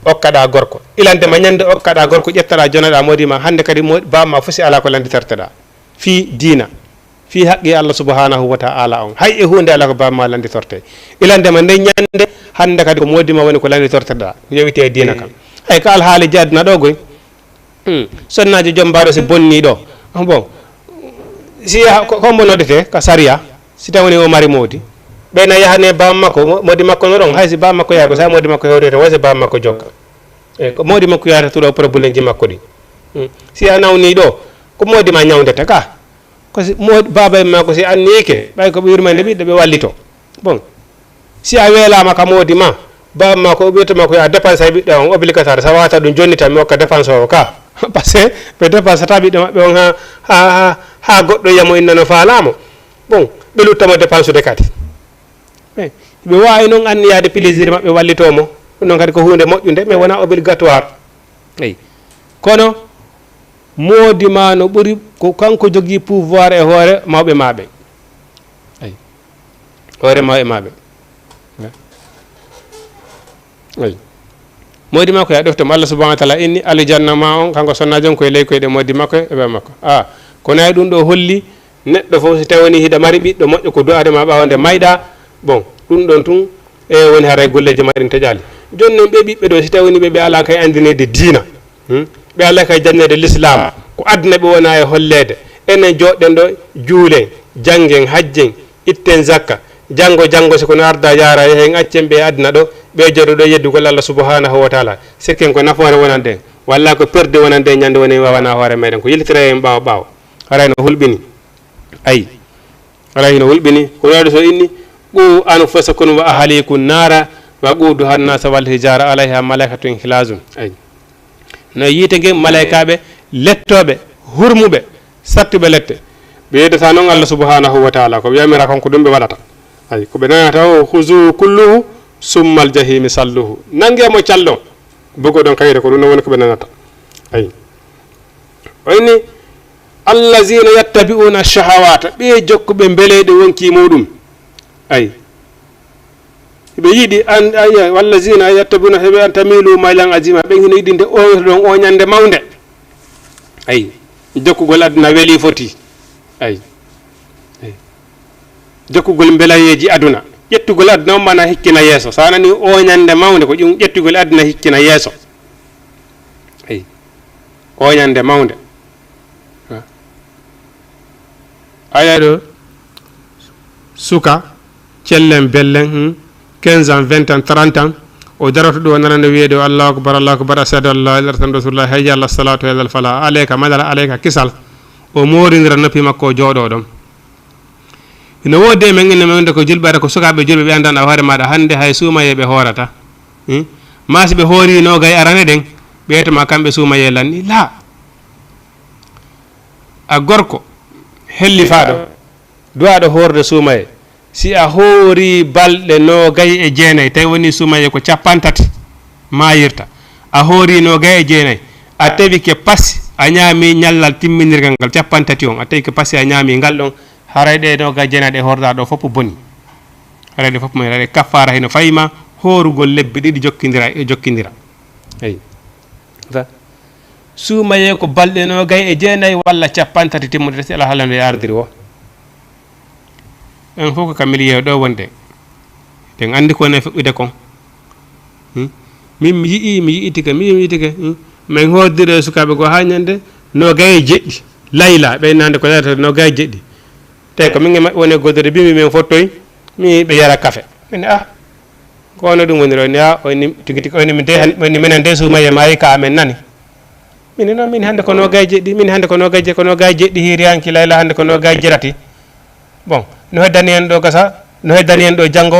okkaɗa gorko ilande ma ñande okkaɗa gorko ƴettaɗa jonaɗa modi ma hande kadi baba ma fosi ala ko landitorteɗa fi diina fi haqqi allah subhanahu wa ta'ala on hay e hunde ala ko baba ma landitorte ilande ma nde ñande hande kadi ko modi ma woni ko landitorteɗa yewite diina kam ay ko alhaali jadna ɗo goy sonnaji joom mbaɗo si bonni ɗo bon si kombo noddete ka saria si tawni o mari modi ɓeyna yahane baba makko modi makko no ɗon hay si baba makko yaha ko sa modi makko hewrete wayso baba makko jokka e ko modi makko yahata tuɗo probléme ji makko ɗi si a nawni ɗo ko modi ma ñawdete ka ko si baba en makko si annike ɓay ko ɓe yurmande ɓiɗɗo ɓe wallito bon si a weelama ka modi ma baba makko ɓiyetama ko ya dépense hay ɓiɗɗo on obligatoire sa wata ɗum jonni tan mi hokka dépense o ka par ce que ɓe dépensata ɓiɗɗo maɓɓe on ha goɗɗo yiyamo innano falamo bon ɓe luttamo dépense ude kadi ɓe wawi noon anniyade plaisir maɓɓe wallitomo ɗum kadi ko hunde moƴƴude mais wona obligatoire eyi kono moodi ma no ɓuuri ko kanko jogui pouvoir e hoore mawɓe maɓe eyi hoore mawɓe maɓe eyi modi makko ya ɗoftemo allah subahana wa taala inni alijanna ma on kanko sonnajo on koye ley koyɗe modi makko e ɓe makko kono ay ɗum ɗo holli neɗɗo fof so tawani hiɗa mari ɓiɗɗo moƴƴo ko du'adema ɓawande mayɗa bon ɗum ɗon tun woni haray golleje maɗen taƴali joni noon ɓe ɓiɓɓe ɗo si tawani ɓe ala kay andinede diina ɓe ala kay jannede l'islam ko aduna ɓe wona e hollede enen joɗɗen ɗo juulen janggen hajjen itten zakka janggo sikono arda yara hen accen ɓe aduna ɗo ɓe joɗo ɗo yeddugol Allah subhanahu wa taala sikken ko nafoore wonande walla ko perde wonande ñande woni wawana hoore meɗen ko yiltira en ɓawa harayno hulɓini ayi harayno hulɓini ko waɗi so inni qu anfusakum wa ahlikum nara wa quduha an-nasa wal hijara alayha malaikatun khilazun ayi no yiite nge malaikaɓe lettoɓe hurmuɓe sattuɓe lette ɓe yeddata noon Allah subhanahu wa taala ko wiyamira konko ɗum ɓe waɗata ay ko ɓe nanata o huzu kulluhu summa al jahimi salluhu nanguemo callo bogo ɗon kayre ko ɗum no woni ko ɓe nanata ay o inni allazina yattabi'una shahawata ɓe jokkuɓe beeleɗe wonki muɗum ay ɓe yiɗi an aya wallazina yattabi'una heɓe an tamilu maylan azima ɓen hino yiɗi nde ɗon o ñande mawde ay jokkugol aduna weeli foti ay jokkugol belayeji aduna ƴettugol aduna o mana hikkina yeeso sa nani o ñande mawde ko ƴum ƴettugol aduna hikkina yeeso ay o ñande mawde aya ɗo suka cellen bellen 15 ans 20 ans 30 ans o daroto ɗo nanande wiyeede allahu akbar ashhadu an la ilaha illallah rasulullah hayya ala salatu hayya ala fala aleyka madara aleyka kisal o moridira noppi makko o jooɗo ɗon ino woodi e men ine mewde ko julɓere ko sukaɓe julɓe ɓe andanɗa hoore maɗa hannde hay suumayeɓe hoorata masi ɓe hoori nogay arane ɗen ɓeytoma kamɓe suumaye lanni la a gorko hellifaɗo duwaɗo hoorde suumaye si a hoori balɗe nogay e jeenayyi tawi woni suumaye ko 50 mayirta a hoori nogay e jeenayyi a tawi ke passi a ñaami ñallal timminirgal ngal 50 on a tawi ke passi a ñaami ngal ɗon haray ɗe nogay jeenayyi ɗe horda ɗo fof boni haray ɗe fof mo haray kaffara heno fayima horugol lebbi ɗiɗi jokkidira eyi suumaye ko balɗe nogay e jeenayyi walla 50 timmude si ala haalande e ardiri o en fof ko kamil yeew ɗo wonde en andi ko ne feɓɓude kon min mi yi'i tika min hoddire sukaɓe go ha ñande nogay e jeɗɗi layla ɓeynande ko yata nogay e jeɗɗi te ko min e maɓɓe woni goddode bimi min fottoy mi ɓe yara café min ko ono ɗum woniri oni oni tigi oni mi minen de suumaye mayi ka amen nani min noon min hannde ko nogay jeɗɗi min hannde ko nogay jeɗɗi hiriyanki layla hannde ko nogay jeɗati bon no heddani en ɗo gasa no heddani en ɗo janngo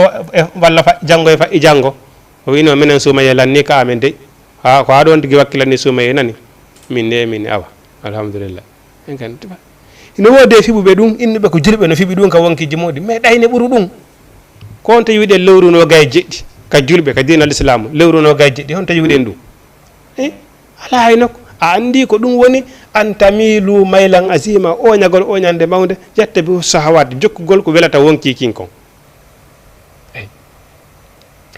walla janngo e faƴƴi janngo o wino minen suumaye lanni ka amen de ha ko haɗon tigi wakkilani suumaye nani min awa alhamdulillah en kan ino woodi e fiɓuɓe ɗum innuɓe ko julɓe no fiɓi ɗum ka wonkiji muɗi mais ɗayne ɓuuri ɗum ko on tawi wiɗen lewru nogay jeɗɗi ka julɓe ka diina l'islamu lewru nogay jeɗɗi hon tawi wiɗen ɗum ala hay nokko a andi ko ɗum woni an tamilu maylan azima o ñagol o ñande mawde ƴetta bi sahawat jokkugol ko welata wonki kin kon eyi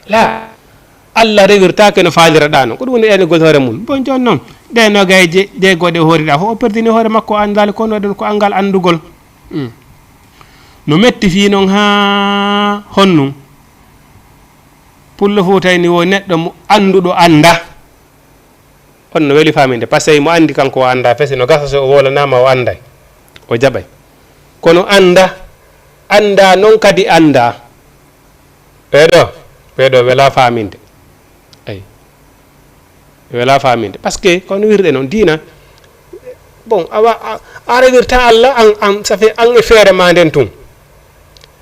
la Allah rewirtake no faaliraɗa no ko ɗum woni ɗenegol hoore mum bon joni noon ɗe nogay je goɗe hooriɗa fof o perdini hoore makko andal kono ɗen ko angal andugol no metti fi noon ha honnum pullo fof tawni wo neɗɗo mo anduɗo anda on no weli faminde par ce que mo andi kanko o anda fese no gasa so o wolanama o anday o jaɓay kono anda noon kadi anda ɓeɗo wela faminde eyi wela faminde par ce que kono wirɗe noon diina bon a rewirta Allah an ça fait an e feere ma nden tun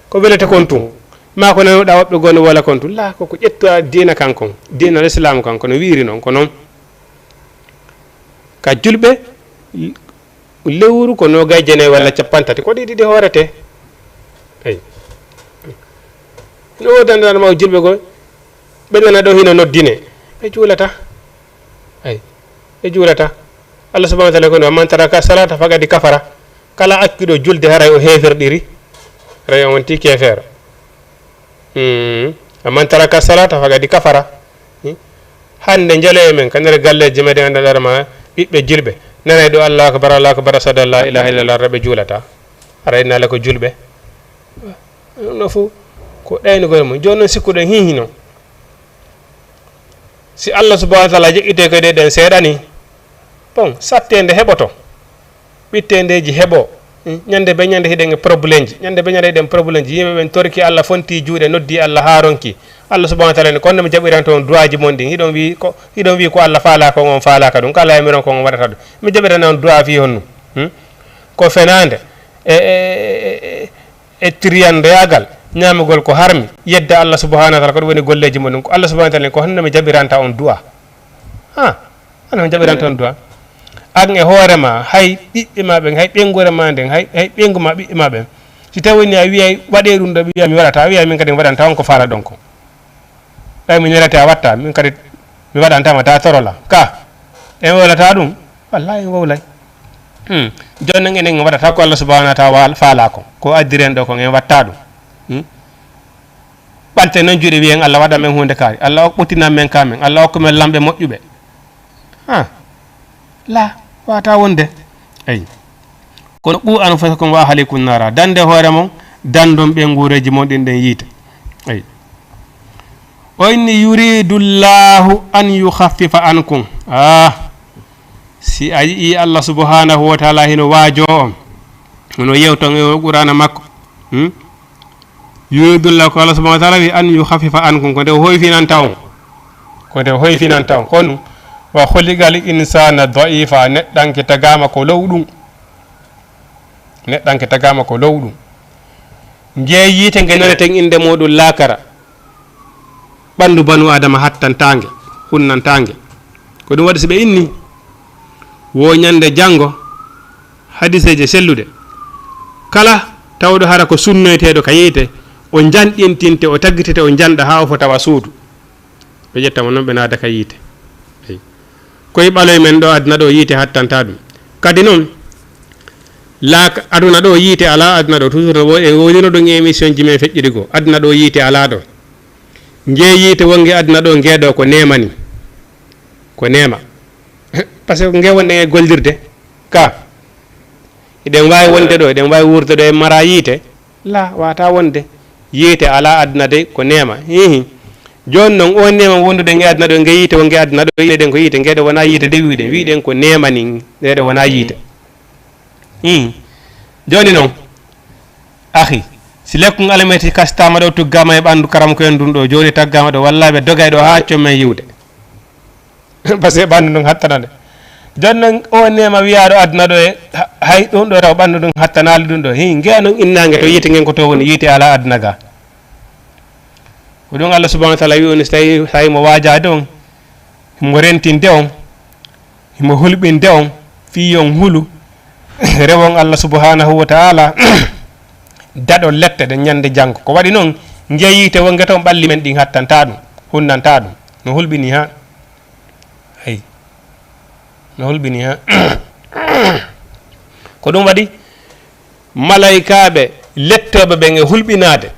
ko welete kon tun ma ko nanoɗa woɓɓe gono wola kon tun la koko ƴetta diina kankon diina l'islam kanko no wiiri noon ko noon ka julɓe lewru ko nogay jeenayyi walla 50 ko ɗiɗi hoorete eyi no wodandanama julɓe go ɓe nana ɗo hino noddine ɓe juulata eyi ɓe juulata Allah subahana wa taala ko no man taraka salata faqadi kafara kala akkiɗo julde haray o heferɗiri ray on wonti kefeero man taraka salata faqadi kafara hande jalo e men kanere galleji meɗen andaɗarama ɓiɓɓe julɓe nana do Allah akbar asadu an la ilaha illallah rabbe julata arayna la ko julbe no fu ko ɗayno gore mum joni noon sikkuɗen hihino si Allah subhanahu wa taala jeƴƴite ko ɗen seeɗani bon sattede heɓoto ɓittedeji heɓo ñande be ñande hiɗen e probléme ji ñande be ñande hiɗen probléme ji yimɓe ɓen torki Allah fonti juuɗe noddi Allah ha ronki Allah subhanahu wa taala ne konno mi jaɓiranto on droit ji mon ɗin hiɗon wi ko Allah faalaka on faalaka ɗum ko Allah yamiron ko on waɗata ɗum mi jaɓirana on droit fi honnu ko fenande e triyandoyagal ñamugol ko harmi yedda Allah subhanahu wa taala ko ɗum woni golleji mon ɗum ko Allah subhanahu wa taala ko honno mi jaɓiranta on droit honno mi jaɓiranta on droit an e hoorema hay ɓiɓɓe ma ɓen hay ɓengure ma nden hay ɓengu ma ɓiɓɓe ma ɓen si tawi ni a wiyay waɗe ɗum ɗo wiya mi waɗata a wiya min kadi mi waɗanta on ko faala ɗon ko ɓay mi ñalate a watta min kadi mi waɗantama ta torola ka en wowlata ɗum wallahi en wowlay joni noon enen en waɗata ko Allah subhanahu wa taala faala ko addiren ɗo ko en watta ɗum ɓante noon juuɗe wiyen Allah waɗa men hunde kaari Allah ɓottinan men kamen Allah hokku men lamɓe moƴƴuɓe la wata wonde eyi kono ɓu an fota kon wa haalikum nara dande hoore mon dandon ɓe nguureji mon ɗin ɗen yiite eyi o inni yuridu llahu an yukhaffifa ankum si a yii Allah subhanahu wa taala hino waajo on hono yewton e qur'ana makko yuridu llahu ko Allah subhanahu wa taala wi an yukhaffifa ankum ko nde hoyfinanta on kono wa khuliqal insana da'ifa neɗɗanke tagama ko lowɗum nge yiite nge naneten inde muɗum laakara ɓandu banu adama hattantange hunnantange ko ɗum waɗi so ɓe inni wo ñande janngo hadiseje sellude kala tawɗo hara ko sunnoyteɗo ka yiite o janɗintinte o taggitete o janɗa ha o fo tawa suudu ɓe ƴettamo noon ɓe naada ka yiite koye ɓaloye men ɗo aduna ɗo yiite hattanta ɗum kadi noon laaka aduna ɗo yiite ala aduna ɗo toujours e wonino ɗon émission ji men feƴƴiri goo aduna ɗo yiite ala ɗo nge yiite wonge aduna ɗo ngeɗo ko nemani ko nema par ce que nge wonɗen e gollirde ka eɗen wawi wonde ɗo eɗen wawi wurde ɗo e mara yiite la wata wonde yiite ala aduna de ko nema joni noon o nema wonduɗen e aduna ɗo nge yiite wonge aduna ɗo yiɗeɗen ko yiite ngeɗo wona yiite de wiɗen wiɗen ko nemani ndeɗo wona yiite joni noon ahi si lekku alameti kastama ɗo tuggama e ɓandu karam ko en ɗum ɗo joni taggama ɗo wallaɓe dogay ɗo ha commen yiwde par ce que ɓandu ɗum hattanade joni noon o nema wiyaɗo aduna ɗo e hay ɗum ɗo taw ɓandu ɗum hattanali ɗum ɗo ngeya noon innangue to yiite ngen ko to woni yiite ala aduna ga ko ɗum Allah subhanahu wa taala wi on so tawi mo wajade on mo rentinde on mo hulɓinde on fi on hulu rewon Allah subhanahu wa taala daɗo lette ɗe ñande janggo ko waɗi noon jeeyite wonge toon ɓalli men ɗin hattanta ɗum hunnanta ɗum no hulɓini ha ay no hulɓini ha ko ɗum waɗi malaikaɓe lettoɓe ɓen e hulɓinade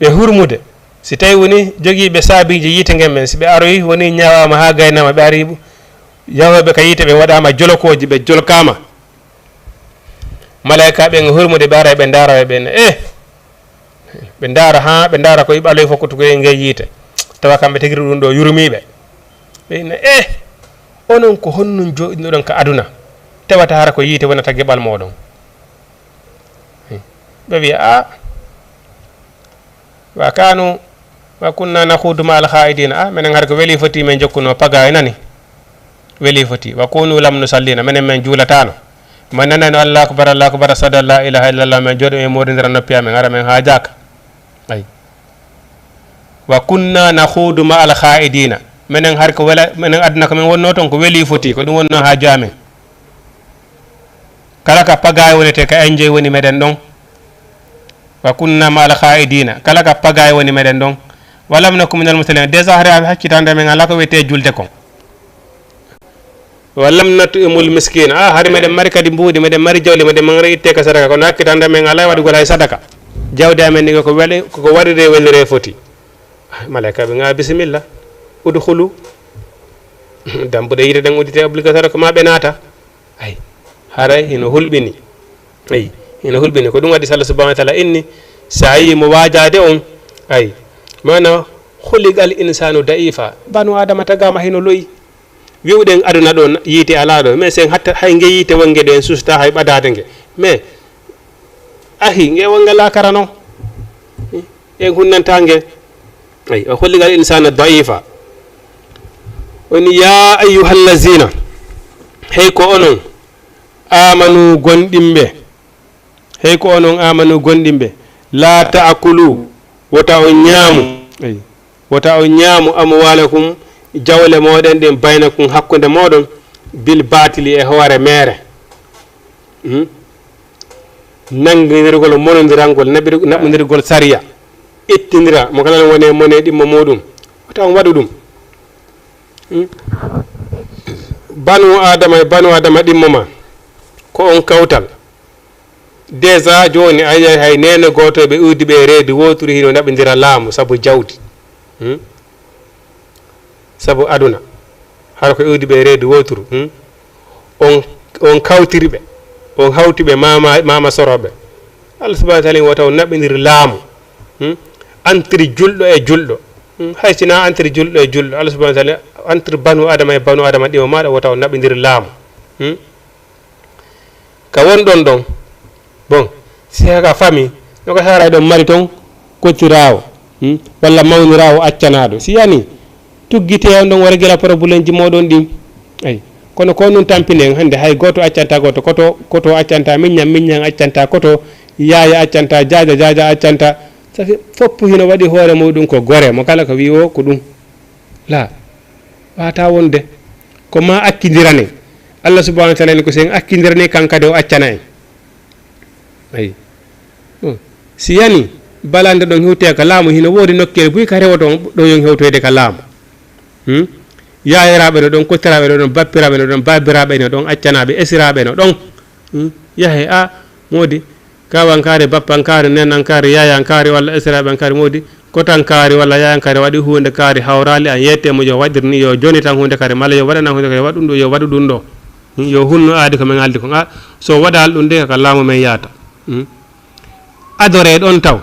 ɓe hurmude si tawi woni jogiiɓe saabiji yiite ngen men si ɓe aroyi woni ñawama ha gaynama ɓe ari yahoɓe ka yiite ɓe waɗama jolokoji ɓe jolkama malaika ɓen hurmude ɓe ara ɓe daara ɓen ɓe daara ha ɓe daara koye ɓaloye fokkutu koye nge yiite tawa kamɓe tegiri ɗum ɗo yurmiɓe ɓe inna onon ko honnun joɗinoɗon ka aduna tewata hara ko yiite wonata geɓal moɗon ɓe wiya wa kanu wa kunna nakhudu ma al khaidina menen har ko weli foti men jokkuno paga nani weli foti wa kunu lam nusallina menen men juulatano man nanano allahu akbar asadu an la ilaha illallah men joɗo e modidira noppi amen ara men ha jaka ay wa kunna nakhudu ma al khaidina menen har ko wela menen aduna ko men wonno ton ko weli foti ko ɗum wonno ha jamen kala ka paga wonete ka enjoy woni meɗen ɗon wa kunna ma al khaidina kala ka paga woni meɗen ɗon walam nakum minal muslimin déjà hare hakkitande men ala ko wiyete julde kon walam natumul miskin hari meɗen mari kadi mbuudi meɗen mari jawle meɗen mari itte ka sadaka kono hakkitande men ala waɗugol hay sadaka jawde amen ɗi ko waɗire wellire foti malaika ɓe ga bisimilla udkhulu dambuɗe yite ɗen udite obligatoire ko ma ɓe naata ay haray hino hulɓini ay hino hulɓini ko ɗum waɗi sallah subahana wa taala inni sa yimo wajade on ay mana huligal insanu daifa banu adama tagama hino loyi wiwɗen aduna ɗo yiite ala ɗo mais sen hatta hay nge yiite wonge ɗo en susta hay ɓadade nge mais ahi nge wonge lakara noon en hunnanta nge ay o huligal insanu daifa woni ya ayyuhallazina hey ko onon amanu gonɗimɓe hey ko onon amanu gonɗimɓe la taakulu wota on ñaamu ay wota on ñaamu amwalakum jawle moɗon ɗin baynakum hakkude moɗon bil batili e hoore mere nangidirgol monodiranngol naɓɓodirgol sariya ittidira mo kala woni mone ɗimmo muɗum wota on waɗu ɗum banu adama ɗimmo ma ko on kawtal déjà joni ayay hay nene goto ɓe uddi ɓe reedu woturi hino naɓidira laamu sabu jawdi sabu aduna hara ko uddi ɓe reedu woturu on kawtiriɓe on hawtiɓe mama soroɓe allah subahana taala wota o naɓidiri laamu entre julɗo e julɗo hay sina entre julɗo e julɗo allah subahana taala entre banu adama e banu adama ɗimo maɗa wota o naɓidiri laamu ka wonɗon ɗon bon si haka famille noko hara ɗon mari toon koccirawo walla mawnirawo accanaɗo si yani tuggite on ɗon wara gila probléme ji moɗon ɗin ay kono ko nun tampinen hande hay goto accanta goto koto accanta miñan accanta koto yaya accanta jaja accanta safi foppu hino waɗi hoore muɗum ko gore mo kala ko wi o ko ɗum la wata wonde ko ma akkidirane allah subahana wa taala ni ko sen akkidirane kankade o accana en ay si yani balande ɗon hewte ka laamu hino woodi nokkere buy ka rewoto ɗo yon hewtoyde ka laamu yayiraɓe no ɗon kottiraɓe no ɗon bappiraɓe no ɗon babiraɓe no ɗon accanaɓe esiraɓe no ɗon yahe a modi kawankari bappankari nenankari yayankari walla esiraɓenkari modi kotankari walla yayankari waɗi hunde kari hawrali an yette mo yo waɗirni yo joni tan hunde kari malla yo waɗana hunde kari waɗum ɗo yo waɗu ɗum ɗo yo hunno aadi ko min haldi ko so waɗal ɗum de ka laamu men yaata adore ɗon taw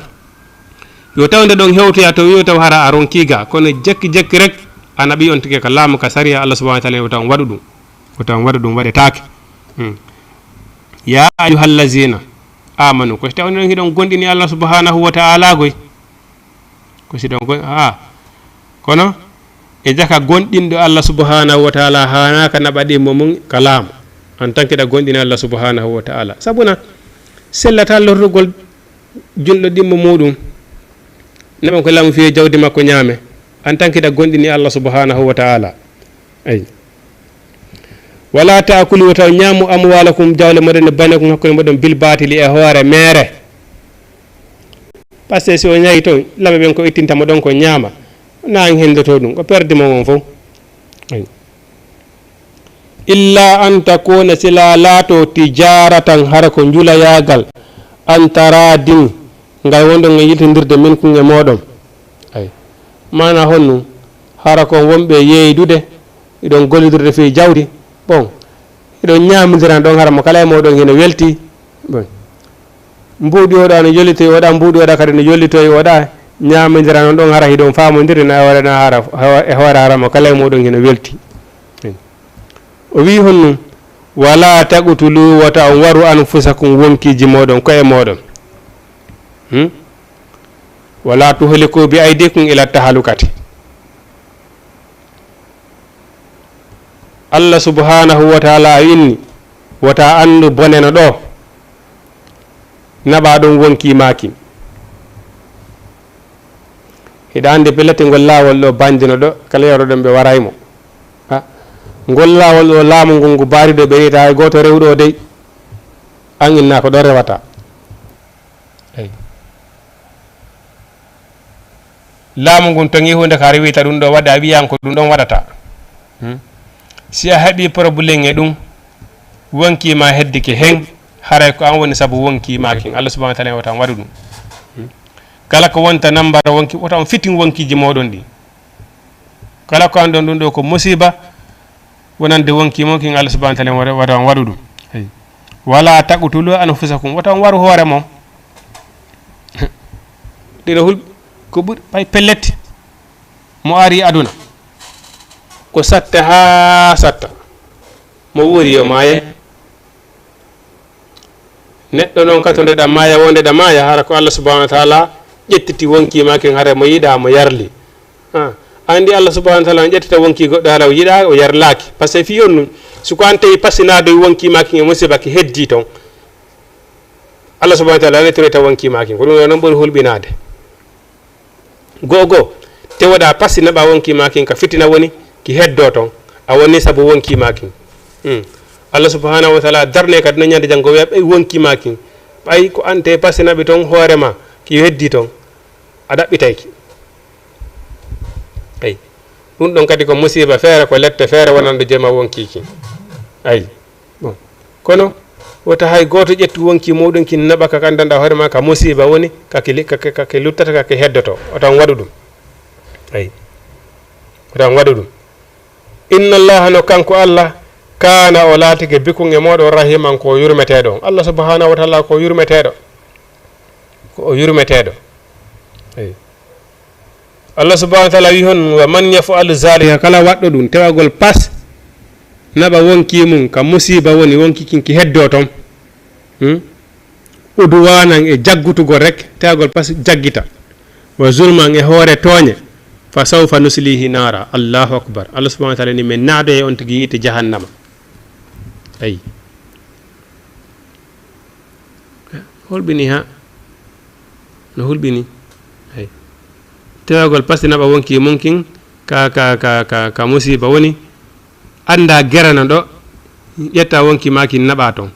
yo tawde ɗon hewtoya to wiyo taw hara a ronkiga kono jekki rek a naɓi on tigi ka laamu ka sariya allah subahana wa taala wotan waɗu ɗum wotan waɗu ɗum waɗetake ya ayuhallazina amanu ko si taw ɗon hiɗon gonɗini allah subhanahu wa taala goy ko si ɗon kono e jaka gonɗinɗo allah subhanahu wa taala hanaka naɓaɗimo mum ka laamu en tant que ɗa gonɗini allah subhanahu wa taala sabuna sellata lorrugol julɗo ɗimmo muɗum naɓan ko laamu fiye jawdi makko ñaame en tant que ɗa gonɗini allah subhanahu wa taala ay wala taakulu wata ñaamu amwalakum jawle moɗon ne baynakum hakkude moɗon bil batili e hoore mere par ce que si o ñayi toon laɓe ɓen ko ittintamo ɗon ko ñaama naang hendoto ɗum ko perdimo on fof ay illa an takuna sila laato tijaratan hara ko julayagal an taradin ngal wonɗon e yiltodirde min kun e moɗon ay mana honnu hara ko wonɓe yeydude iɗon gollidirde fi jawdi bon iɗon ñamodiran ɗon hara mo kala e moɗon hene welti bon mbuuɗi oɗa no yollitoy oɗa mbuuɗi oɗa kadi no yollitoy oɗa ñamodiran on ɗon hara hiɗon famodiri na waɗana hara e hoore hara mo kala e moɗon hene welti o wi honnu wala taqutulu wata on waru anfusakum wonkiji moɗon koye moɗon wala tuhliku bi aydikum ila tahalukati allah subhanahu wa taala inni wata andu boneno ɗo naɓa ɗum wonki maki hiɗa andi pelati ngol lawol ɗo bandino ɗo kala yawroɗon ɓe waraymo ngol lawol ɗo laamu ngu ngu baariɗo ɓe yita hay goto rewɗo dey an inna ko ɗo rewata eyi laamu ngun tongi hunde ka rewita ɗum ɗo waɗa a wiyan ko ɗum ɗon waɗata si a heeɓi probléme e ɗum wonkima heddike hen haray ko an woni saabu wonkimaki allah subahana taala wata waɗu ɗum kala ko wonta nambara wonki wota on fitin wonkiji moɗon ɗi kala ko an ɗon ɗum ɗo ko musiba wonande wonki mo kin Allah subhanahu wa ta'ala wada wadu dum wala taqtulu anfusakum wata waru hore mom dina hul ko bur pay pellet mo ari aduna ko satta ha satta mo wori yo maye neddo non katonde da maya wonde da maya hara ko Allah subhanahu wa ta'ala jettiti wonki ma ken hare mo yida mo yarli andi Allah subhanahu wa ta'ala jettita wonki goddo hala o yida o yarlaki parce que fi yonnu su ko ante pasina do wonki ma ken musiba ki heddi ton Allah subhanahu wa ta'ala ne treta wonki ma ken ko dum non bor hulbinade gogo te wada pasina ba wonki ma ken ka fitina woni ki heddo ton a woni sabu wonki ma ken Allah subhanahu wa ta'ala darne kad no nyande jango wi wonki ma ken bay ko ante pasina be ton horema ki heddi ton adabbitayki ay dum don kadi ko musiba feere ko lette feere wonande jema wonki ki ay bon kono wota hay goto ƴettu wonki mawɗum kin naɓa ka kandanda hoore ma ka musiba woni kake luttata kake heddoto otan waɗu ɗum ay otan waɗu ɗum inna allaha no kanko Allah kana o laatike bikun e moɗo rahiman ko yurmeteɗo Allah subhanahu wa ta'ala ko yurmeteɗo ay Allah subhanahu wa ta'ala wi hon wa man yaf'al zalika kala waɗɗo ɗum tewagol pas naɓa wonki mum ka musiba woni wonki kinki heddo ton udwanan e jaggutugol rek tewagol pas jaggita wa zulman e hoore tooñe fa sawfa nuslihi nara allahu akbar Allah subhanahu wa ta'ala ni men naado e on tigi yiite jahannama ay holbini ha no hulbini ay tewagol pas naɓa wonki mum kin ka musiba woni anda gerana do yetta wonki maki naba ton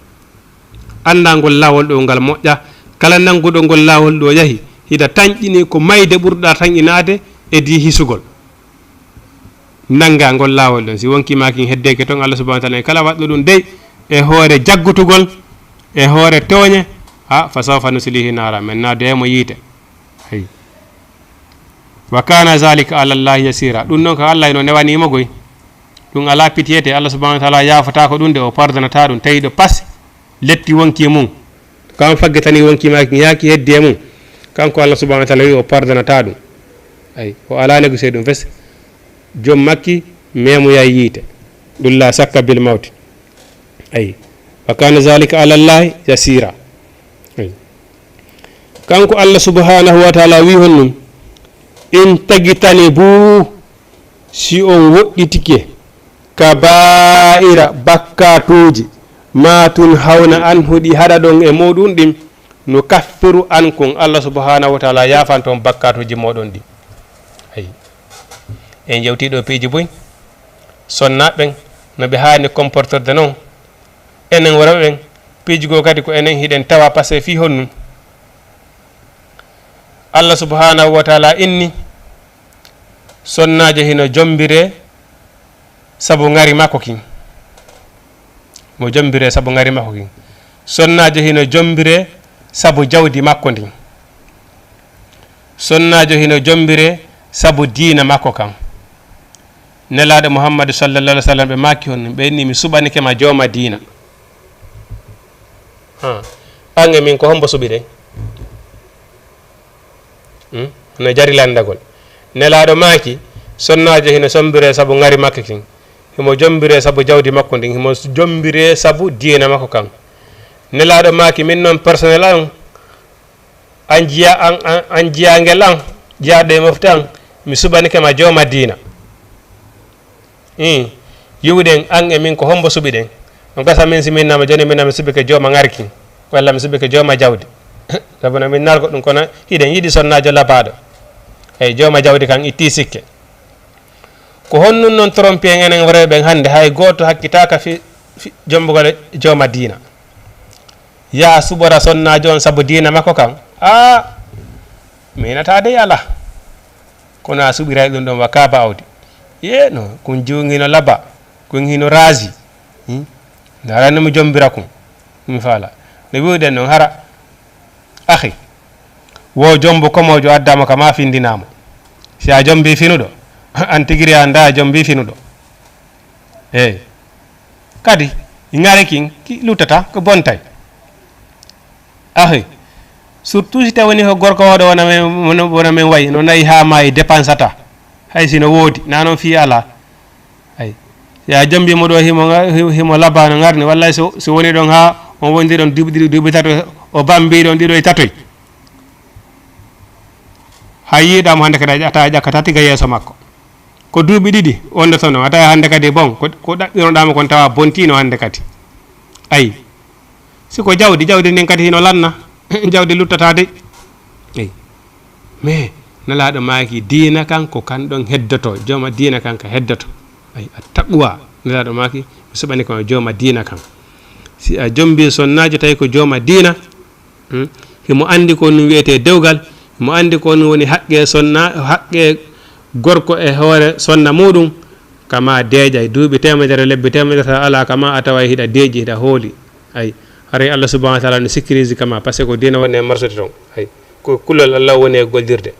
anda ngol lawol do ngal moƴƴa kala nangudo ngol lawol do yahi hida tanjini ko mayde burda tan inade e di hisugol nanga ngol lawol don si wonki maki heddeke ton Allah subhanahu wa ta'ala kala waddo dum dey e hoore jaggutugol e hoore toñe fa sawfa nuslihi nara men na de mo yite hay wa kana zalika ala Allah yasira dum non ka Allah no newani mo goy dum ala pitiyete Allah subhanahu wa ta'ala yafata ko dunde o pardonata dum tawi do pas letti wonki mum kam faggetani wonki ma yaaki heddi mum kanko Allah subhanahu wa ta'ala wi o pardonata dum ay o ala négocier dum fes jom makki memu ya yite dulla sakka bil mawt ay wa kana zalika ala Allah yasira ay kanko Allah subhanahu wa ta'ala wi honnum in tagitani bu si on wodditike kaba'ira bakkatuji matun hawna an hudi hada don e modun dim no kaffiru an kun Allah subhanahu wa ta'ala yafanton bakkatuji modon di ay en jewti do peji boy sonna ben no be haani comportorde non enen wara ben peji go kadi ko enen hiden tawa passé fi honnum Allah subhanahu wa ta'ala inni sonnaje hino jombire sabu ngari makko kin mo jombire sabu ngari makko kin sonnajo hino jombire sabu jawdi makko ndin sonnajo hino jombire sabu diina makko kan nelaade Muhammad sallallahu alaihi wasallam be makki hon be ni mi subanike ma joma diina ange min ko hombo subide no jari landagol nelaado maki sonnajo hino sombire sabu ngari makko kin himo jombire sabu jawdi makko ndin himo jombire sabu diina makko kan nelaado maki min non personnel an jiya ngel an jiade moftan mi subanike ma joma diina yiwden an e min ko hombo subiden on gasa min siminama joni min am subike joma ngarki walla mi subike joma jawdi sabuna min nargo dum kono hiden yidi sonnajo labado ay joma jawdi kan itti sikke ko honnun non trompe enen warabe hande hay goto hakkitaka fi jombugol joma diina ya subora sonnajo on sabu diina makko kan minata de ala kono a subiray dum don wakaba awdi no kun jungino laba kun hino razi darana mo jombira kun mi fala ne wiuden non hara akhi wo jombo komojo addama ka ma findinama si a jombi finudo an tigiri anda jombi finudo kadi ngare king ki lutata ko bontay ahe surtout si tawani ko gorko wado wona men way no nayi ha may dépensata hay sino wodi nanon fi ala ay ya jambi mo do himo labano ngarni wallahi so woni don ha on wondi don dubi tato o bambi don dido e tatoy hayidam hande kadi ata jakata tiga yeso makko ko duubi didi wonde tono ata hande kadi bon ko dabbirondama kon tawa bontino hande kadi ay siko jawdi nden kadi hino lanna jawdi luttatade ay mais nalaɗo maaki diina kan ko kan ɗon heddoto jooma diina kan ka heddoto ay a taqwa nalaɗo maaki mi suɓani ko jooma diina kan si a jombi sonnaji tawi ko jooma diina himo andi ko no wiyete dewgal himo andi ko no woni haqqe sonna haqqe gorko e hoore sonna muɗum kama deeƴay duuɓi temedere lebbi temedere ala kama a tawa hiɗa deeƴi hiɗa hooli ay haray Allah subhanahu wa ta'ala ne sécurise kama par ce que ko dina woni e marsude ton ay ko kullol Allah woni e goldirde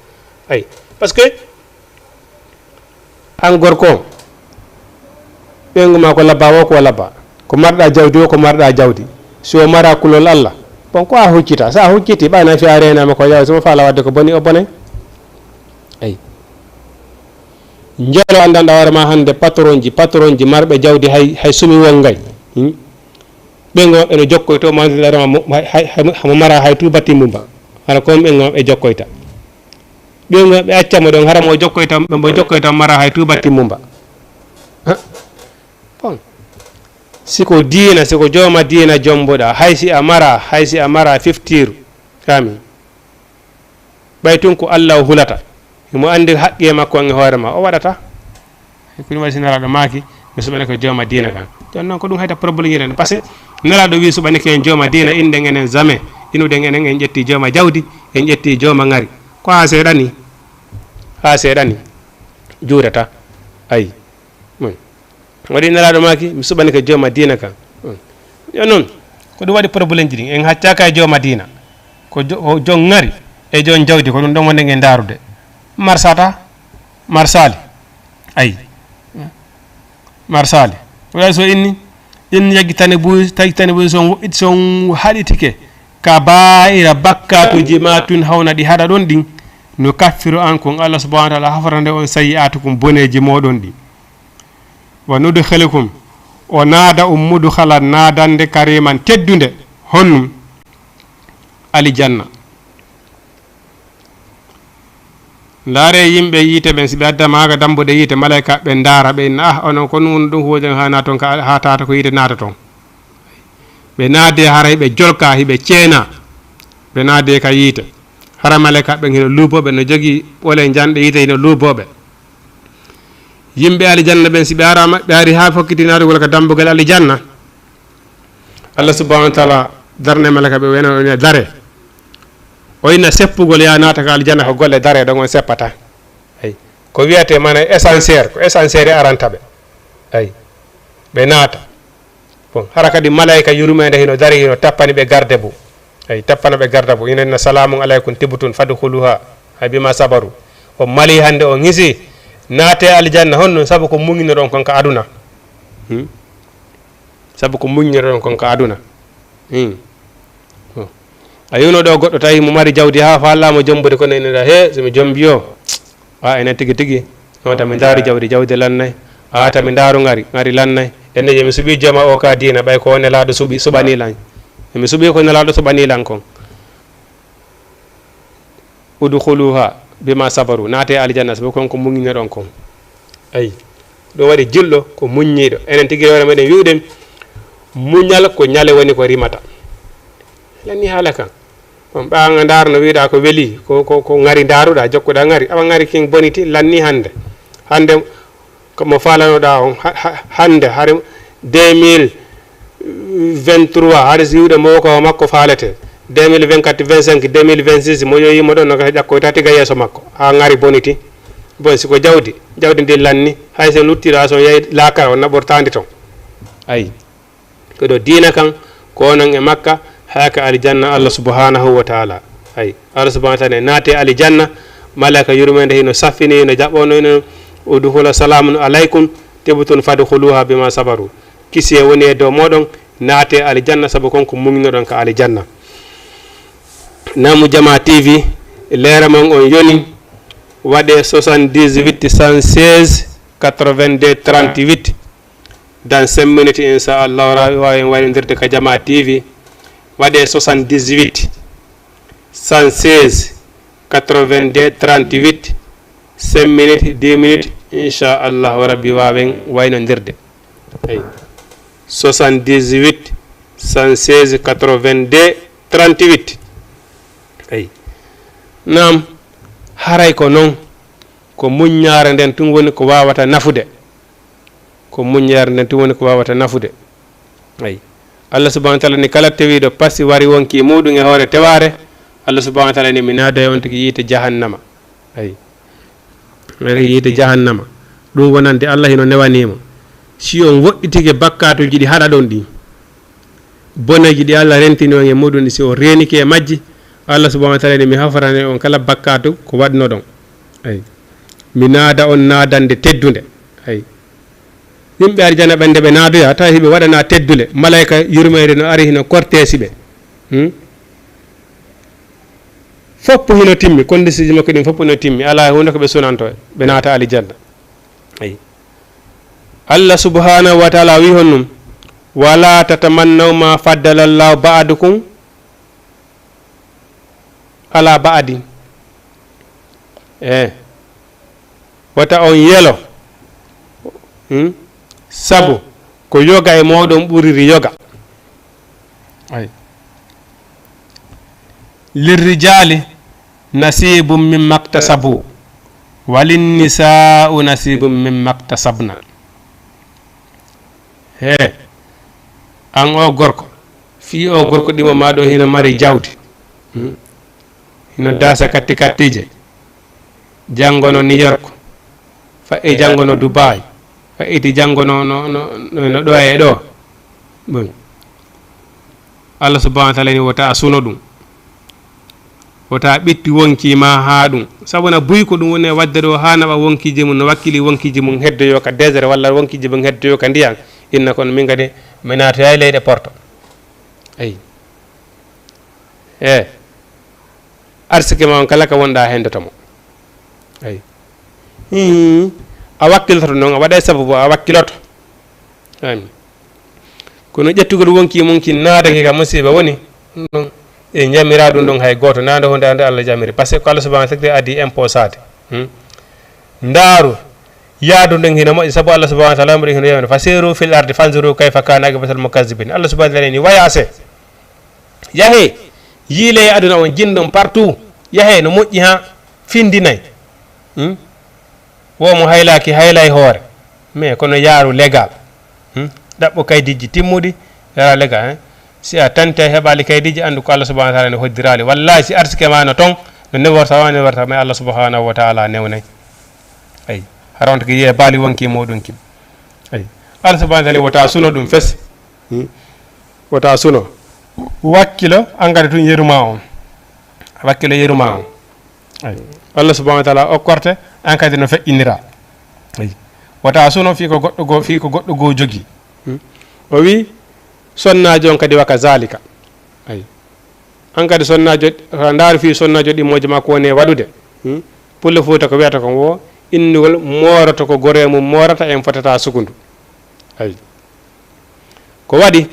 ay parce que an gorko ɓenguma ko labba wo ko labba ko marɗa jawdi o ko marɗa jawdi so mara kulol Allah bon ko a huccita sa hucciti ɓayna fi a renama ko yaw somo faala wadde ko boni o bonay ay jelo andanɗa hoorema hande patron ji marɓe jawdi hay sumi won ngay ɓengo eno jokkoyto mandilarema hamo mara hay tubatti mumba hara kom ɓengo e jokkoyta ɓengo ɓe accamo ɗon haramo jokkoyta ɓe jokkoyta mara hay tubatti mumba bon siko diina siko jooma diina jomboɗa haysi a mara fiftiru kami ɓay tun ko Allah hulata mo andi haqqe makko e hoorema o waɗata kuni waɗi sinaraɗo maaki mi suɓane ko jooma diina kan jon noon ko ɗum hayta probléme yiren par ce que nelaɗo wi suɓane ko en jooma diina inden enen jamais inuɗen enen en ƴetti jooma jawdi en ƴetti jooma ngari ko ha seeɗani juurata ayi waɗi nelaɗo maaki mi suɓani ko jooma diina kan jon noon ko ɗum waɗi probléme ji ɗi en haccaka e jooma diina ko jon ngari e jon jawdi ko ɗum ɗon wonde en darude marsali ay marsali wala so inni yaggi tane buy son haɗitike ka baira bakkatuji matun hawna ɗi haɗa ɗon ɗin no kaffiru an kon Allah subhanahu wa ta'ala hafarande on sayi'atu kum boneji moɗon ɗi wa nudkhilukum o naada ummudu khalan naadande kariman teddunde honnum alijanna ndaare yimɓe yiite ɓen si ɓe adda maaga dambude yiite malayka ɓe ndaara ɓe inna onon ko ɗum ɗum huwoden ha naata toon ha tata ko yiite naata toon ɓe naade hara hiɓe jolka hiɓe ceena ɓe naade ka yiite hara malayka ɓen hino luuboɓe no jogii ɓole janɗe yiite hino luuboɓe yimɓe alijanna ɓen si ɓe arama ɓe ari ha fokkitinaadugol ko dambugal alijanna Allah subhanahu wa ta'ala darne malayka ɓe wena dare o inna seppugol ya naata ko aljanna ko golle dare ɗon on seppata ay ko wiyete mana essentiére ko essentiére arantaɓe ay ɓe naata bon hara kadi malayika yurmede hino dari hino tappani ɓe garde bo ay tappana ɓe garde bo inenna salamu aleykum tibutun fadkhuluha hay bima sabaru o mali hande o ngisi naate aljanna honno sabu ko muñinoɗon kon ko aduna sabu ko muñinoɗon kon ko aduna a yuno ɗo goɗɗo tawi mo mari jawdi ha fallamo jombude kono eneda he somi jombi o enen tigui on tami daari jawdi lannay tami daaru ngari lannay enne je mi suuɓi jooma o ka diina ɓay ko nelaɗo suɓanilan mi suuɓi ko nelaɗo suɓanilan kon udkhuluha bima sabaru naate aljanna sabu kon ko muñinoɗon kon ayi ɗo waɗi jilɗo ko muññiɗo enen tigui hoore meɗen wiwɗen muñal ko ñale woni ko rimata lanni haala kan on ɓaga ndaar no wiiɗa ko weeli ko ngari daaruɗa jokkuɗa ngari awa ngari king boniti lanni hande komo falanoɗa on hande har 2023 haade so wiwɗe mo ko makko faalete 2024 25 2026 mo yoyimo ɗon no ƴakkoyta tiga yeeso makko ha ngari boniti bon siko jawdi ndi lanni hay so luttira so yeey laakara o naɓortandi ton ayi koɗo diina kan ko onon e makka haka aljanna Allah subhanahu wa ta'ala ay Allah subhanahu wa ta'ala naate aljanna malaka yurmende hino saffini no jaɓono ino udkhula salamun alaykum tibutun fadkhuluha bima sabaru kisi e woni e dow moɗon naate alijanna sabu konko mugnoɗon ka alijanna. Namu Jama TV leera mon on yoni waɗe 78 116 82 38 dans 5 minutes inchallah wawi waynodirde ka Jama TV waɗe 78 116 82 38 5 minutes 10 minutes inchallahu rabbi wawen waynodirde. Ay 78 116 82 38 ay nam haray ko noon ko muññare nden tun woni ko wawata nafude, ko muññare nden tun woni ko wawata nafude. ay Allah subhanahu wa ta'ala ni kala tewiɗo pasi wari wonki muɗum e hoore teware Allah subhanahu wa ta'ala ni mi naada on tigi yiite jahannama. ay yiite jahannama ɗum wonande Allah hino newanimo si on woɗɗitike bakkatuji ɗi haɗa ɗon ɗi boneji ɗi Allah rentini on e muɗum ɗi si on reniki e majji Allah subhanahu wa ta'ala ni mi hafarane on kala bakkatu ko waɗno ɗon. ay mi naada on naadande teddunde. ay yimɓe arjana ɓende ɓe naadoya taw hiɓe waɗana teddule malaika yurmede no ari hino cortesi ɓe foppo hino timmi condisiji makko ɗin foppo no timmi ala hunde ko ɓe sunanto ɓe naata alijanna. ay Allah subhanahu wa ta'ala wi honnum wala tatamannaw ma faddala Allah ba'dukum ala ba'din. wata on yelo sabu ko yoga e moɗon ɓuriri yoga. ay lirrijali nasibum min maktasabu walin nisa'u nasibum min maktasabna. an o gorko fi o gorko ɗimo maɗo hino mari jawdi hino dasa katti kattije jangono New York fa'i jangono Dubai fa'iti jangono no ɗo e ɗo bon Allah subhanahu wa ta'ala ni wota suno ɗum wota ɓitti wonkima ha ɗum sabuna buy ko ɗum woni wadde ɗo ha naɓa wonkiji mum no wakkili wonkiji mum heddoyo ka désert walla wonkiji mum heddoyo ka ndiyan inna kono min gadi mi natoya e leyɗe porto. ay arsike ma on kala ka wonɗa hendotamo. ay a wakkiloto noon a waɗa sababu a wakkiloto. kono ƴettugol wonki mum ki naadake ka musiba woni ɗum e jamira ɗum ɗon hay goto nande hunde ande Allah jamiri par ce que ko Allah subhanahu wa ta'ala addi imposade ndaaru yaadu nden hino moƴƴi sabu Allah subhanahu wa ta'ala mbiɗa hino yewne fasiru fil ardi fanzuru kayfa kana aqibatul mukazzibin. Allah subhanahu wa ta'ala ni wayase yahe yiile e aduna on jinɗon partout yahe no moƴƴi ha findinayi womo haylaki haylay hoore mais kono yaaru légal ɗaɓɓo kaydiji timmuɗi yara légal si a tante heɓali kaydiji andu ko Allah subhanahu wa ta'ala ne hoddirali wallahi si arsike ma no ton no neworta wa neworta mais Allah subhanahu wa ta'ala newnay. ay haronta ko yiye baali wonki moɗum kim. ay Allah subhanahu wa ta'ala wota suno ɗum fes wota suno wakkilo engrais tun yeruma on wakkilo yeruma on. ay Allah subhanahu wa ta'ala okkorte en kadi no feƴƴinira. ay wota suno fi ko goɗɗo go jogi o wi sonnajo on kadi waka zalika. ay an kadi sonnajo ndaaru fi sonnajo ɗimmoje makko woni e waɗude pulle Fuuta ko wiyata kon wo innugol moorata ko gore mum moorata en fotata sukundu. ay ko waɗi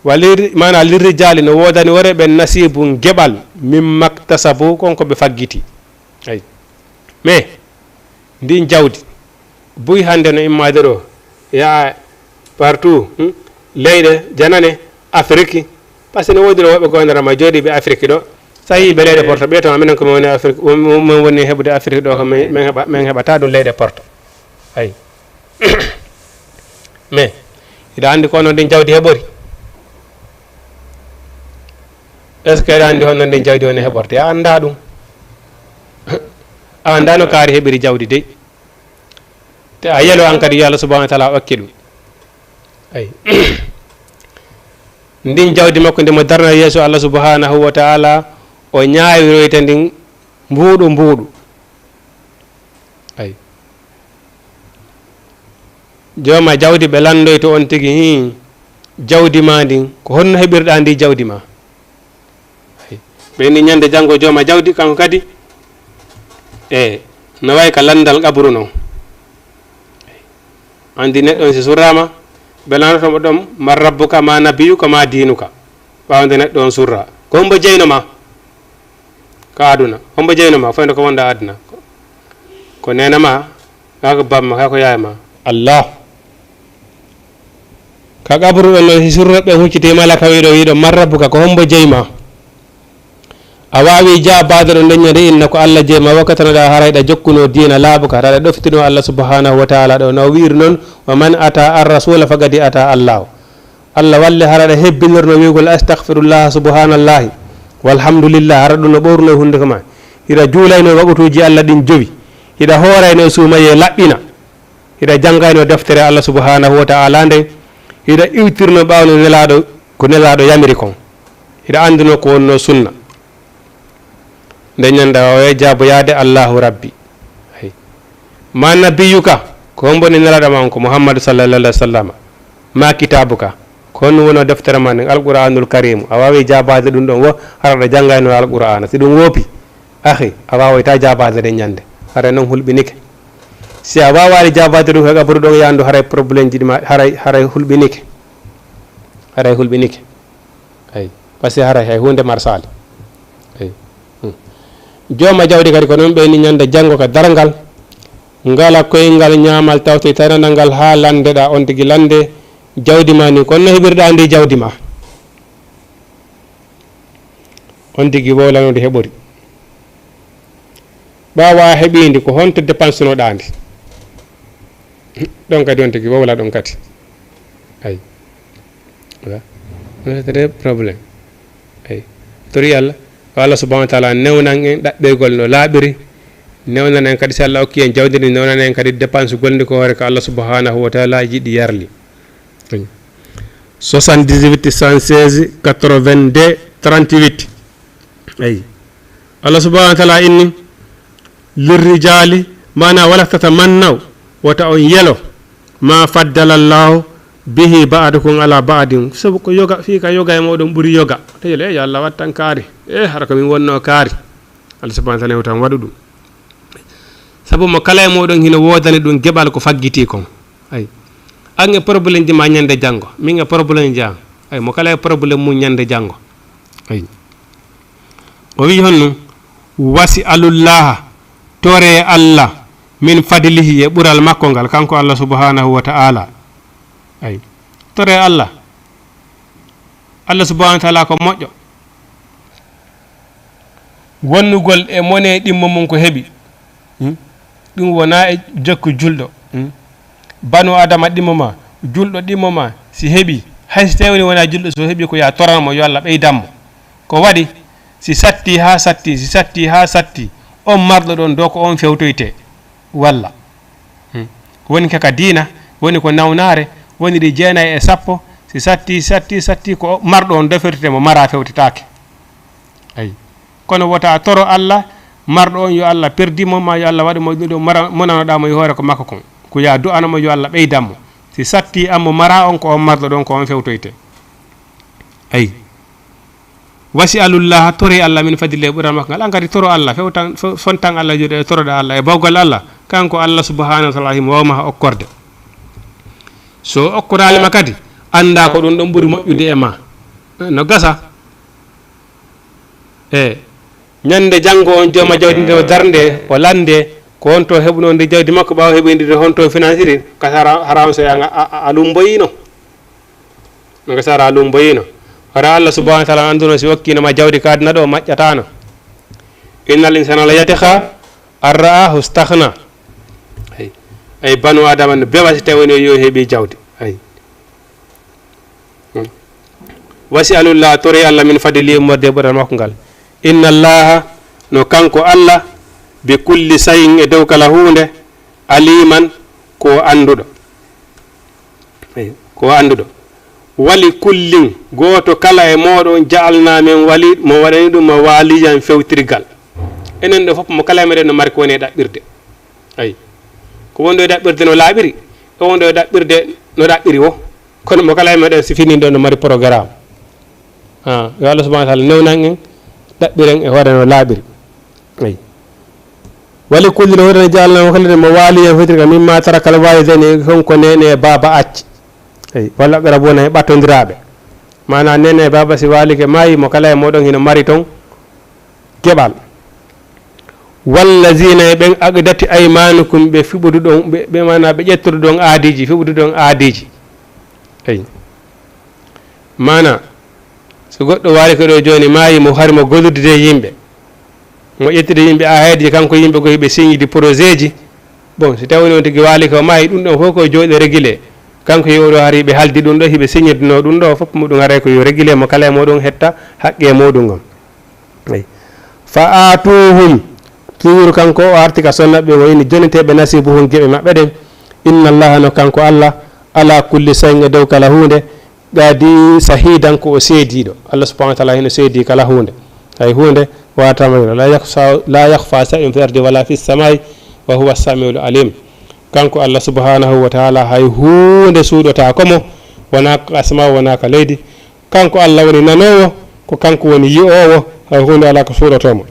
walir mana lirrijali no wodani wore ɓe nasibu geɓal min maktasabu konko ɓe faggiti. ay mais ndin jawdi buy hande no immade ɗo ya partout leyɗe janane Afrique par ce que no wodi no woɓe gonarama jooɗiɓe Afrique ɗo sa yi ɓe leyɗe porto ɓeytoma minen komin woni Afrique min woni heɓude Afrique ɗo ko min heɓata ɗum leyɗe porto. ay mais iɗa andi ko noon ndin jawdi heɓori est ce que aɗa andi honno ndin jawdi woni heɓorte a anda ɗum a anda no kaari heɓiri jawdi dey te a yelo an kadi yo Allah subhanahu wa ta'ala okki ɗum. ay ndin jawdi makko nde mo darna yeeso Allah subhanahu wa ta'ala o ñaawiroyta ndin mbuuɗu ay joma jawdi ɓe landoy to on tigi hi jawdi ma ndin ko honno heɓirɗa ndi jawdi ma ɓe ni ñande janngo joma jawdi kanko kadi no way ka landal qabru noon andi neɗɗon si surrama ɓe landotomo ɗon ma rabbuka ma nabiyuka ma dinuka ɓawde neɗɗo on surra ko hombo jeyno ma ka aduna hombo jeyno ma foyno ko wonda aduna ko nena ma kako bamma kako yayma allah ka qabru ɗon no si surroɓe huccite malaka wiɗo ma rabbuka ko hombo jeyma a wawi jabade ɗo deññade inna ko allah jeeyma wakkatanoɗa harayɗa jokkuno dina laabuka taɗa ɗoftino allah subhanahu wa taala ɗo no wiiri noon wa man ata ar rasula fagadi ata allahu allah walle haraɗa hebbinirno wigol astahfirullah subhanallahi walhamdulillah hara ɗum no ɓorno hunde ko ma hiɗa juulayno waɓutuji allah ɗin jowi hiɗa hoorayno suumaye laɓɓina hiɗa janggayno deftere allah subhanahu wa taala nde hiɗa iwtirno ɓawno nelaɗo ko nelaɗo yamiri kon hiɗa andino ko wonno sunna nde ñanda o jaabo yaade allahu rabbi ma nabiyuka ko homboni nelaɗo ma on ko muhammadu sallallah alih w sallam ma kitabuka ko honno wono deftere ma nden alqouranul karimu a wawi jabade ɗum ɗon wo haraɗa janggayno alqourana si ɗum woopi ahi a wawoyta jabade ɗe ñande hara noon hulɓinike si a wawani jabade ɗum he qabru ɗon yandu haray probléme ji ɗima haray hulɓinike ay par ce que haray hay hunde marsali ay joma jawdi kadi ko noon ɓeyni ñande janggo ka dargal ngala koyngal ñamal tawte tanana ngal ha landeɗa on tigui lande jawdi ma ni kono heɓirɗa ndi jawdi ma on tigui wowlanode heɓori ɓawa heeɓidi ko honto dépense noɗa ndi ɗon kadi on tigui wowla ɗon kadi ay très probléme ay tori allah ko allah subahanahu wa taala newnan en ɗaɓɓirgol no laaɓiri newnan en kadi so allah okki en jawdi ndi newnan en kadi dépense golndi ko hoore ko allah subahanahu wa taala yiɗi yarli 78 116 82 38 ayi allah subahanahu wa taala inni lirrijali mana wala tatamannaw wota on yelo ma faddala llahu bihi ba'dakum ala ba'din sabu ko yoga fi ka yoga e moɗon ɓuuri yoga teyele yo allah wattan kaari hara komin wonno kaari allah subahana taala tan waɗu ɗum sabu mo kala e moɗon hino wodani ɗum geɓal ko faggiti kon ay an e probléme ji ma ñande janggo min e probléme ji an ay mo kala e probléme mum ñande janggo ay o wi honno wasi alullaha tore allah min fadlihi e ɓural makko ngal kanko allah subhanahu wa ta'ala ay tore allah subhanahu wa ta'ala ko moƴƴo wonnugol e mone ɗimmo mum ko heɓi ɗum wona e jokku julɗo banu adama ɗimmo ma julɗo ɗimmo ma si heɓi hayso tawni wona julɗo so heɓi ko ya toranmo yo allah ɓeydanmo ko waɗi si satti ha satti on marɗo ɗon dow ko on fewtoyte walla woni kaka diina woni ko nawnare woni ɗi 9 e 10 si satti ko marɗo on dofirtemo mara fewtitake ayi kono wota toro allah marɗo on yo allah perdimo ma yo allah waɗimo ɗum monanoɗamo yo hoore ko makko kon ko ya du'anamo yo allah ɓeydanmo si satti ammo mara on ko on marɗo ɗon ko on fewtoyte ayi wasi alullah tori allah min fadile ɓural makko ngal an kadi toro allah fontan allah joɗe toroɗa allah e bawgol allah kanko allah subhanahu wa taala himo wawma okkorde so okkoralima kadi anda ko ɗum ɗon ɓuuri moƴƴude e ma no gasa ñande janggo on joma jawdi nde o darde o lande ko honto heɓnode jawdi makko ɓawa heɓindide honto financiri kasara haram so yaga a lumboyino no gasara a lumboyino hara allah subhanahu wa taala anduno si wokkinoma jawdi kadina ɗo maƴƴatano innal insana la yatiha an ra'ahu stahna ay banu adama no bewa si tawini yo heeɓi jawdi ay wasi alullah tori allah min fadili morde ɓural makko ngal inna allaha no kanko allah bi kulli sayin e dow kala hunde aliman ko anduɗo wali kullin goto kala e moɗon jaalna men wali mo waɗani ɗum mo waliyan fewtirgal enen ɗo fof mo kala e meɗen no mari ko woni e ɗaɓɓirde ayi ko wondo e ɗaɓɓirde no laaɓiri on ɗo ɗaɓɓirde no ɗaɓɓiri wo kono mo kala e meɗen si fini ɗo no mari programme yo Allah subahana taala newnan en ɗaɓɓiren e hoore no laaɓiri ayi wali kullino hoɗene jaalnama kalade mo waali en fotiri ka mimma tarakal walidani konko nene e baba acci ayi walla ɓe rabona e ɓattodiraɓe mana nene e baba si waalike maayi mo kala e moɗon hino mari toon geɓal wallazina e ɓen aqdati aymanukum ɓe fiɓudu ɗon ɓe mana ɓe ƴettudu ɗon aadiji fiɓudu ɗon aadiji ayi mana so goɗɗo waali ko ɗo joni maayi mo hari mo gollude yimɓe mo ƴettude yimɓe aheeji kanko yimɓe ko hiɓe signidi projet ji bon so tawni on tigui waali ko maayi ɗum ɗon fof ko jooɗi régulé kanko yo oɗo hari ɓe haldi ɗum ɗo hiɓe signidino ɗum ɗo fof muɗum haray ko yo régulé mo kala e moɗon hetta haqqe muɗum on ayi fa atuhum toujours kanko o arti ka sonnaɓe wayni joniteɓe nasibuhum gueɓe maɓɓe ɗen inna allaha no kanko allah ala kulli sayin e dow kala hunde gadi sahidan ko o seediɗo allah subahana wa taala heno seedi kala hunde hay hunde watama la yahfa shay'un fi ardi wala fi samai wa huwa samiul alim kanko allah subhanahu wa taala hay hunde suuɗota komo wona ko asma wona ko leydi kanko allah woni nanowo ko kanko woni yi'owo hay hunde ala ko suuɗotomo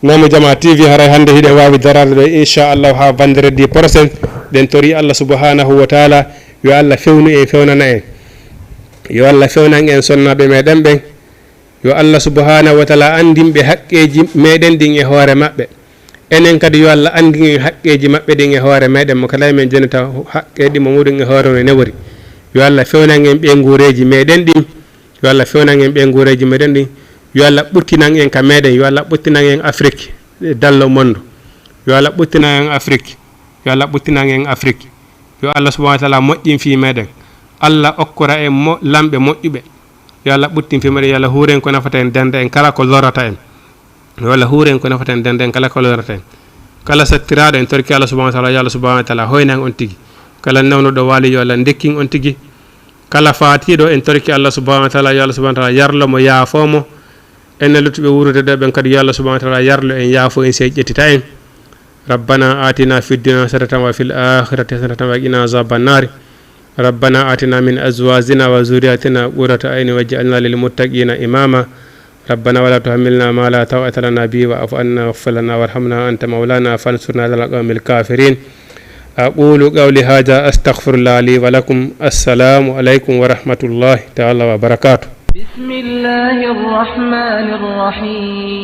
namo jama tv haray hande hiɗen wawi darade ɗo inchallahu ha bandiredi prochaine ɗen tori allah subhanahu wa taala yo allah fewnu en fewnana en yo allah fewnan en sonnaɓe meɗen ɓen yo allah subhanahu wa taala andinɓe haqqeji meɗen ɗin e hoore maɓɓe enen kadi yo allah andin en haqqeji maɓɓe ɗin e hoore meɗen mo kala men jonita haqqe ɗimo muɗum e hoore no newori yo allah fewnan en ɓe nguureji meɗen ɗin yo allah fewnan en ɓe nguureji meɗen ɗin yo allah ɓuttinan en ka meɗen yo allah ɓuttinan en afrique dallo mondo yo allah ɓuttinan en afrique yo allah ɓuttinan en afrique yo allah subahana wa taala moƴƴin fi meɗen allah okkora en lamɓe moƴƴuɓe yo allah ɓuttin fi meɗen yo allah huuren ko nafata en denda en kala ko lorata en yo allah huuren ko nafata en denda en kala ko lorata en kala sattiraɗo en torki allah subahana wa taala yo allah subahana wa taala hoynan on tigui kala nawnoɗo waali yo allah dekkin on tigui kala fatiɗo en torki allah subahana wa taala yo allah subahana wa taala yarlomo yaafomo enne luttuɓe wurude ɗo ɓen kadi yo allah subahana wa taala yarlo en yaafo en sey ƴettita en rabbana atina fi dunya hasanatan wa fil akhirati hasanatan wa qina azaban nar ربنا آتنا من أزواجنا وذرياتنا قرة أعين واجعلنا للمتقين إماما ربنا ولا تحملنا ما لا طاقة لنا به واعف عنا واغفر لنا وارحمنا أنت مولانا فانصرنا على القوم الكافرين أقول قولي هذا أستغفر الله لي ولكم السلام عليكم ورحمة الله تعالى وبركاته بسم الله الرحمن الرحيم